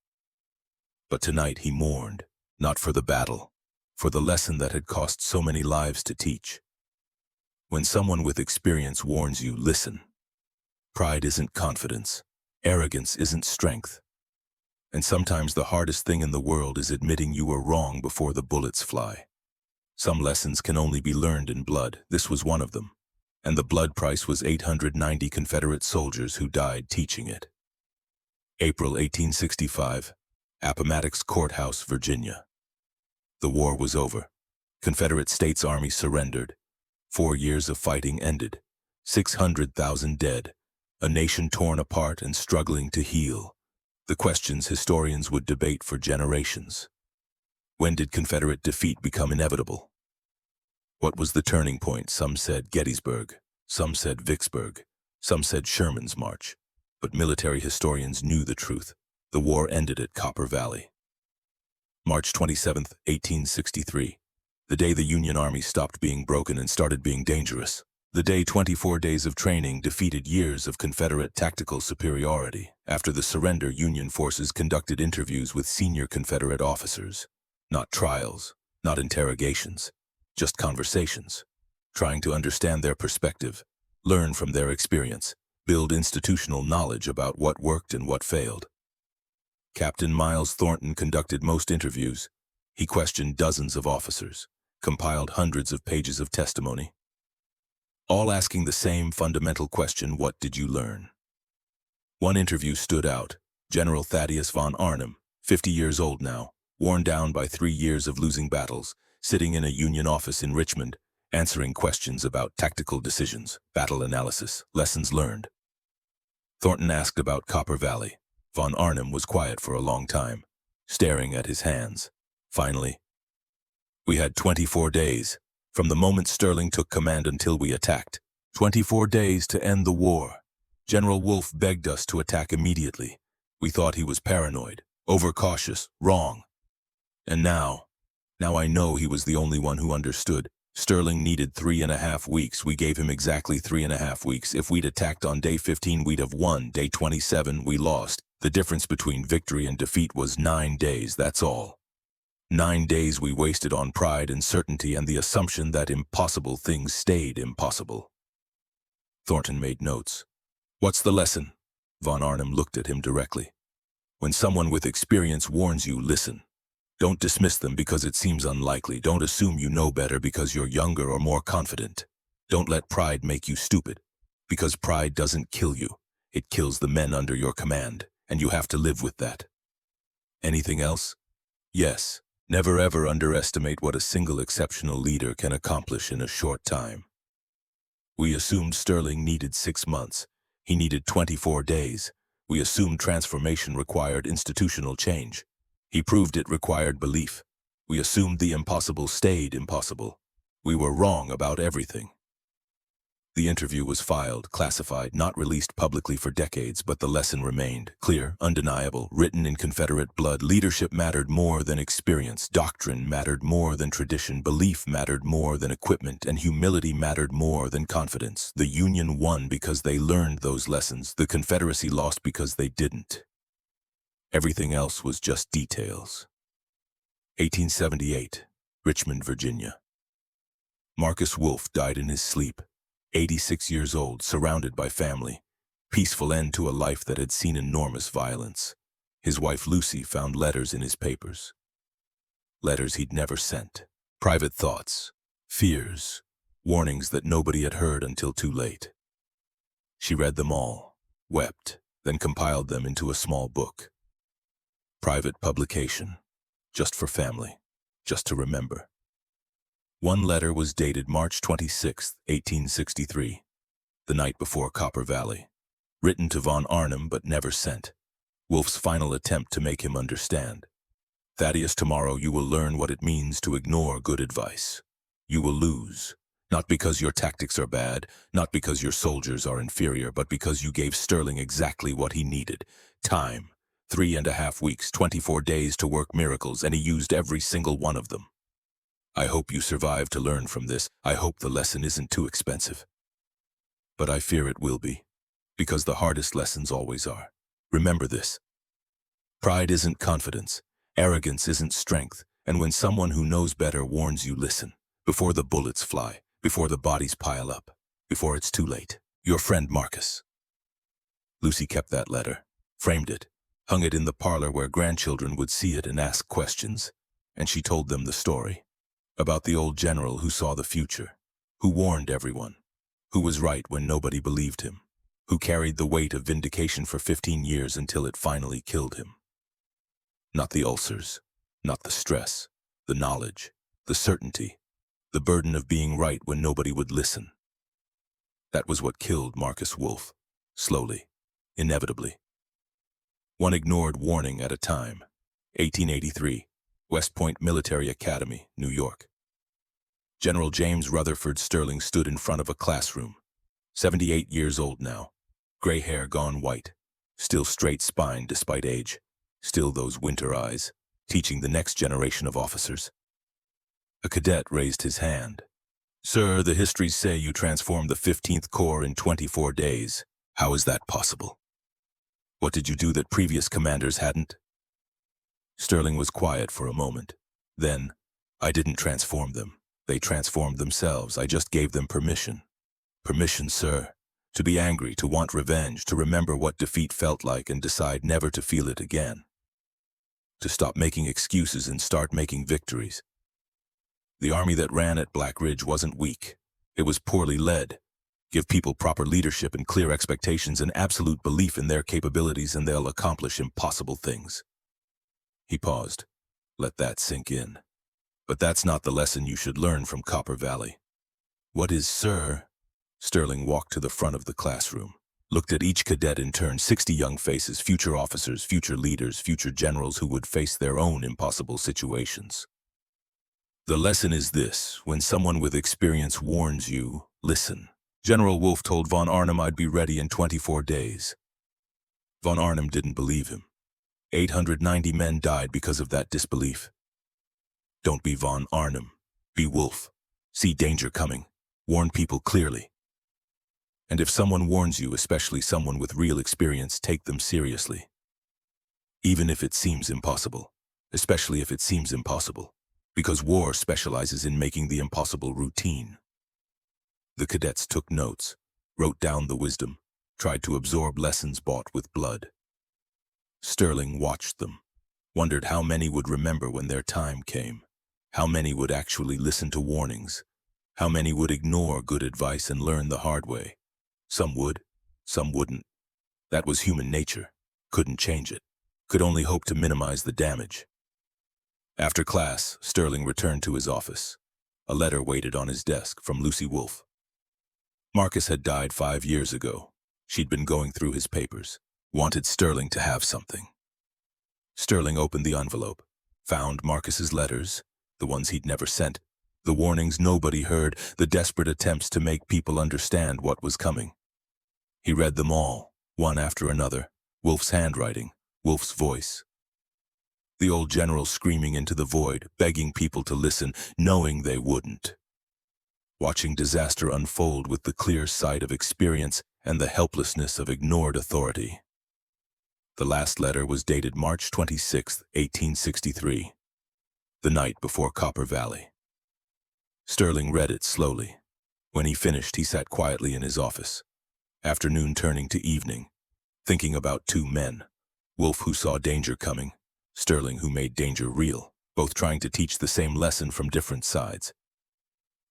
But tonight he mourned, not for the battle, for the lesson that had cost so many lives to teach. When someone with experience warns you, listen. Pride isn't confidence. Arrogance isn't strength. And sometimes the hardest thing in the world is admitting you were wrong before the bullets fly. Some lessons can only be learned in blood. This was one of them. And the blood price was 890 Confederate soldiers who died teaching it. April 1865, Appomattox Courthouse, Virginia. The war was over. Confederate States Army surrendered. 4 years of fighting ended. 600,000 dead. A nation torn apart and struggling to heal. The questions historians would debate for generations. When did Confederate defeat become inevitable? What was the turning point? Some said Gettysburg, some said Vicksburg, some said Sherman's March. But military historians knew the truth. The war ended at Copper Valley. March 27, 1863, the day the Union Army stopped being broken and started being dangerous. The day 24 days of training defeated years of Confederate tactical superiority. After the surrender, Union forces conducted interviews with senior Confederate officers. Not trials, not interrogations, just conversations, trying to understand their perspective, learn from their experience, build institutional knowledge about what worked and what failed. Captain Miles Thornton conducted most interviews. He questioned dozens of officers, compiled hundreds of pages of testimony, all asking the same fundamental question: what did you learn? One interview stood out. General Thaddeus von Arnim, 50 years old now, worn down by 3 years of losing battles, sitting in a Union office in Richmond, answering questions about tactical decisions, battle analysis, lessons learned. Thornton asked about Copper Valley. Von Arnim was quiet for a long time, staring at his hands. Finally, "We had 24 days, from the moment Sterling took command until we attacked. 24 days to end the war. General Wolfe begged us to attack immediately. We thought he was paranoid, overcautious, wrong. And now I know he was the only one who understood. Sterling needed 3.5 weeks. We gave him exactly 3.5 weeks. If we'd attacked on day 15, we'd have won. Day 27, we lost. The difference between victory and defeat was 9 days, that's all. 9 days we wasted on pride and certainty and the assumption that impossible things stayed impossible. Thornton made notes. What's the lesson? Von Arnim looked at him directly. When someone with experience warns you, listen. Don't dismiss them because it seems unlikely. Don't assume you know better because you're younger or more confident. Don't let pride make you stupid, because pride doesn't kill you. It kills the men under your command, and you have to live with that. Anything else? Yes. Never ever underestimate what a single exceptional leader can accomplish in a short time. We assumed Sterling needed 6 months. He needed 24 days. We assumed transformation required institutional change. He proved it required belief. We assumed the impossible stayed impossible. We were wrong about everything. The interview was filed, classified, not released publicly for decades, but the lesson remained. Clear, undeniable, written in Confederate blood. Leadership mattered more than experience. Doctrine mattered more than tradition. Belief mattered more than equipment. And humility mattered more than confidence. The Union won because they learned those lessons. The Confederacy lost because they didn't. Everything else was just details. 1878, Richmond, Virginia. Marcus Wolfe died in his sleep. 86 years old, surrounded by family. Peaceful end to a life that had seen enormous violence. His wife Lucy found letters in his papers. Letters he'd never sent. Private thoughts, fears, warnings that nobody had heard until too late. She read them all, wept, then compiled them into a small book. Private publication, just for family, just to remember. One letter was dated March 26, 1863, the night before Copper Valley, written to Von Arnim but never sent. Wolfe's final attempt to make him understand. Thaddeus, tomorrow you will learn what it means to ignore good advice. You will lose, not because your tactics are bad, not because your soldiers are inferior, but because you gave Sterling exactly what he needed. Time, 3.5 weeks, 24 days to work miracles, and he used every single one of them. I hope you survive to learn from this. I hope the lesson isn't too expensive. But I fear it will be, because the hardest lessons always are. Remember this. Pride isn't confidence. Arrogance isn't strength. And when someone who knows better warns you, listen. Before the bullets fly, before the bodies pile up, before it's too late. Your friend Marcus. Lucy kept that letter, framed it, hung it in the parlor where grandchildren would see it and ask questions. And she told them the story. About the old general who saw the future, who warned everyone, who was right when nobody believed him, who carried the weight of vindication for 15 years until it finally killed him. Not the ulcers, not the stress, the knowledge, the certainty, the burden of being right when nobody would listen. That was what killed Marcus Wolfe, slowly, inevitably. One ignored warning at a time. 1883. West Point Military Academy, New York. General James Rutherford Sterling stood in front of a classroom. 78 years old now. Gray hair gone white. Still straight spine despite age. Still those winter eyes, teaching the next generation of officers. A cadet raised his hand. Sir, the histories say you transformed the 15th Corps in 24 days. How is that possible? What did you do that previous commanders hadn't? Sterling was quiet for a moment. Then, I didn't transform them. They transformed themselves. I just gave them permission. Permission, sir. To be angry, to want revenge, to remember what defeat felt like and decide never to feel it again. To stop making excuses and start making victories. The army that ran at Black Ridge wasn't weak. It was poorly led. Give people proper leadership and clear expectations and absolute belief in their capabilities and they'll accomplish impossible things. He paused. Let that sink in. But that's not the lesson you should learn from Copper Valley. What is, sir? Sterling walked to the front of the classroom, looked at each cadet in turn, 60 young faces, future officers, future leaders, future generals who would face their own impossible situations. The lesson is this: when someone with experience warns you, listen. General Wolfe told Von Arnim I'd be ready in 24 days. Von Arnim didn't believe him. 890 men died because of that disbelief. Don't be Von Arnim. Be Wolfe. See danger coming. Warn people clearly. And if someone warns you, especially someone with real experience, take them seriously. even if it seems impossible, especially if it seems impossible, because war specializes in making the impossible routine. The cadets took notes, wrote down the wisdom, tried to absorb lessons bought with blood. Sterling watched them, wondered how many would remember when their time came, how many would actually listen to warnings, how many would ignore good advice and learn the hard way. Some would, some wouldn't. That was human nature, couldn't change it, could only hope to minimize the damage. After class, Sterling returned to his office. A letter waited on his desk from Lucy Wolfe. Marcus had died 5 years ago. She'd been going through his papers, wanted Sterling to have something. Sterling opened the envelope, found Marcus's letters, the ones he'd never sent, the warnings nobody heard, the desperate attempts to make people understand what was coming. He read them all, one after another, Wolfe's handwriting, Wolfe's voice. The old general screaming into the void, begging people to listen, knowing they wouldn't. Watching disaster unfold with the clear sight of experience and the helplessness of ignored authority. The last letter was dated March 26, 1863, the night before Copper Valley. Sterling read it slowly. When he finished, he sat quietly in his office, afternoon turning to evening, thinking about two men, Wolfe who saw danger coming, Sterling who made danger real, both trying to teach the same lesson from different sides.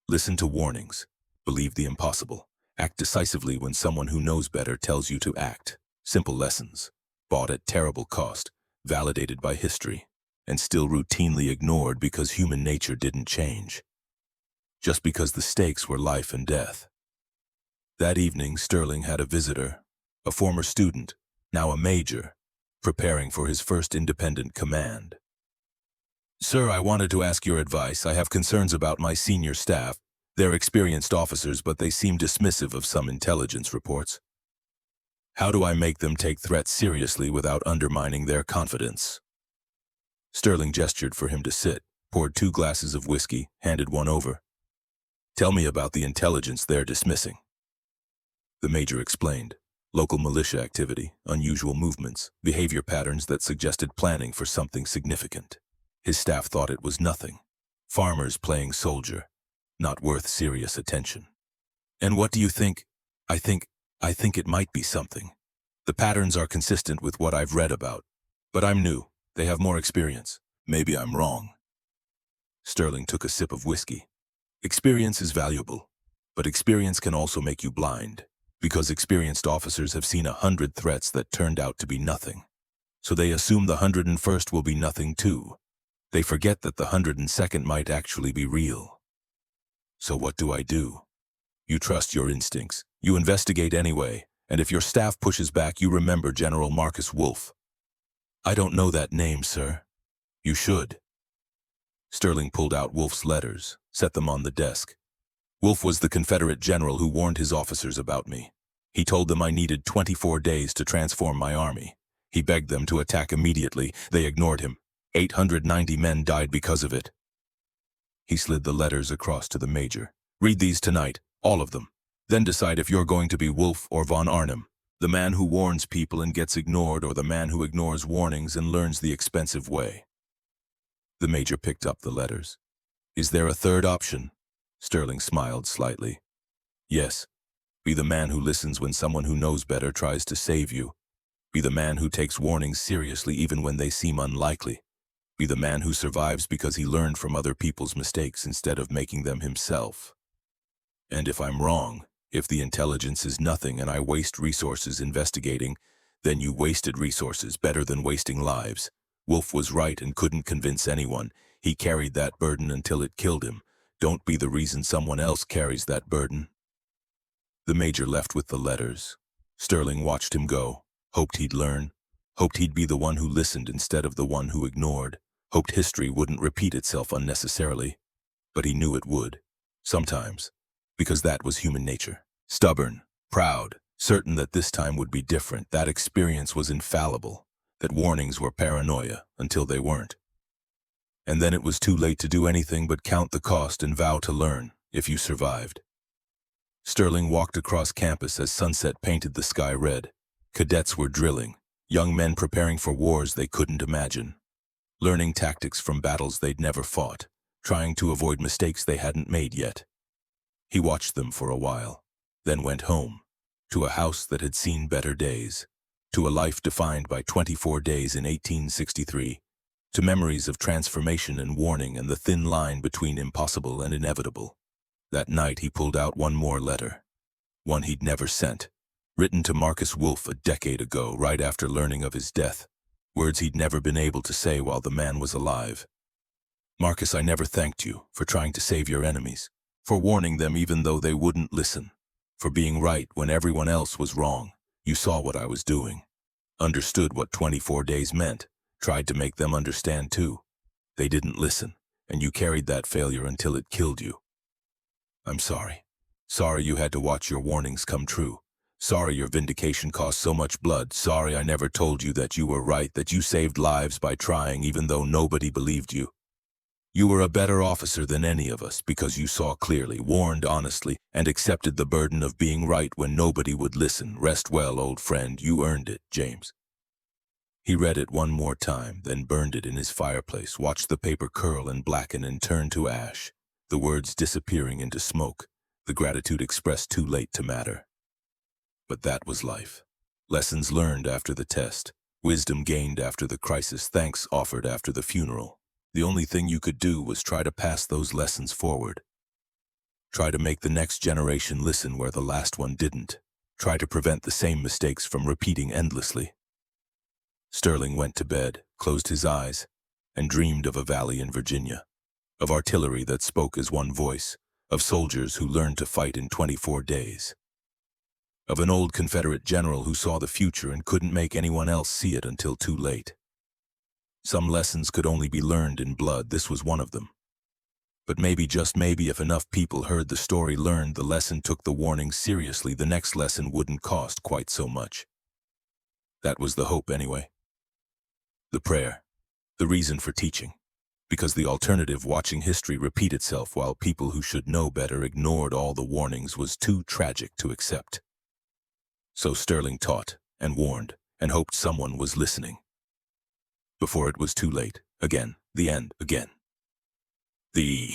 Listen to warnings, believe the impossible, act decisively when someone who knows better tells you to act. Simple lessons, bought at terrible cost, validated by history, and still routinely ignored because human nature didn't change. Just because the stakes were life and death. That evening, Sterling had a visitor, a former student, now a major, preparing for his first independent command. "Sir, I wanted to ask your advice. I have concerns about my senior staff. They're experienced officers, but they seem dismissive of some intelligence reports. How do I make them take threats seriously without undermining their confidence?" Sterling gestured for him to sit, poured 2 glasses of whiskey, handed one over. "Tell me about the intelligence they're dismissing." The major explained. Local militia activity, unusual movements, behavior patterns that suggested planning for something significant. His staff thought it was nothing. Farmers playing soldier, not worth serious attention. "And what do you think?" I think it might be something. The patterns are consistent with what I've read about. But I'm new. They have more experience. Maybe I'm wrong." Sterling took a sip of whiskey. "Experience is valuable, but experience can also make you blind, because experienced officers have seen 100 threats that turned out to be nothing. So they assume the 101st will be nothing too. They forget that the 102nd might actually be real. So what do I do? You trust your instincts. You investigate anyway, and if your staff pushes back, you remember General Marcus Wolfe." "I don't know that name, sir." "You should." Sterling pulled out Wolfe's letters, set them on the desk. "Wolfe was the Confederate general who warned his officers about me. He told them I needed 24 days to transform my army. He begged them to attack immediately. They ignored him. 890 men died because of it." He slid the letters across to the major. "Read these tonight, all of them. Then decide if you're going to be Wolfe or von Arnim, the man who warns people and gets ignored, or the man who ignores warnings and learns the expensive way." The major picked up the letters. "Is there a third option?" Sterling smiled slightly. "Yes. Be the man who listens when someone who knows better tries to save you. Be the man who takes warnings seriously even when they seem unlikely. Be the man who survives because he learned from other people's mistakes instead of making them himself. And if I'm wrong, if the intelligence is nothing and I waste resources investigating, then you wasted resources better than wasting lives. Wolfe was right and couldn't convince anyone. He carried that burden until it killed him. Don't be the reason someone else carries that burden." The major left with the letters. Sterling watched him go, hoped he'd learn, hoped he'd be the one who listened instead of the one who ignored, hoped history wouldn't repeat itself unnecessarily. But he knew it would, sometimes, because that was human nature. Stubborn, proud, certain that this time would be different, that experience was infallible, that warnings were paranoia until they weren't. And then it was too late to do anything but count the cost and vow to learn, if you survived. Sterling walked across campus as sunset painted the sky red. Cadets were drilling, Young men preparing for wars they couldn't imagine, learning tactics from battles they'd never fought, trying to avoid mistakes they hadn't made yet. He watched them for a while, then went home, to a house that had seen better days, to a life defined by 24 days in 1863, to memories of transformation and warning and the thin line between impossible and inevitable. That night he pulled out one more letter, one he'd never sent, written to Marcus Wolfe a decade ago, right after learning of his death, words he'd never been able to say while the man was alive. Marcus, I never thanked you for trying to save your enemies, for warning them even though they wouldn't listen, for being right when everyone else was wrong. You saw what I was doing, understood what 24 days meant, tried to make them understand too. They didn't listen, and you carried that failure until it killed you. I'm sorry. Sorry you had to watch your warnings come true. Sorry your vindication cost so much blood. Sorry I never told you that you were right, that you saved lives by trying even though nobody believed you. You were a better officer than any of us because you saw clearly, warned honestly, and accepted the burden of being right when nobody would listen. Rest well, old friend. You earned it, James. He read it one more time, then burned it in his fireplace, watched the paper curl and blacken and turn to ash, the words disappearing into smoke, the gratitude expressed too late to matter. But that was life. Lessons learned after the test, wisdom gained after the crisis, thanks offered after the funeral. The only thing you could do was try to pass those lessons forward. Try to make the next generation listen where the last one didn't. Try to prevent the same mistakes from repeating endlessly. Sterling went to bed, closed his eyes, and dreamed of a valley in Virginia, of artillery that spoke as one voice, of soldiers who learned to fight in 24 days. Of an old Confederate general who saw the future and couldn't make anyone else see it until too late. Some lessons could only be learned in blood. This was one of them. But maybe, just maybe, if enough people heard the story, learned the lesson, took the warning seriously, the next lesson wouldn't cost quite so much. That was the hope anyway. The prayer. The reason for teaching. Because the alternative, watching history repeat itself while people who should know better ignored all the warnings, was too tragic to accept. So Sterling taught and warned and hoped someone was listening. Before it was too late. Again. The end. Again. The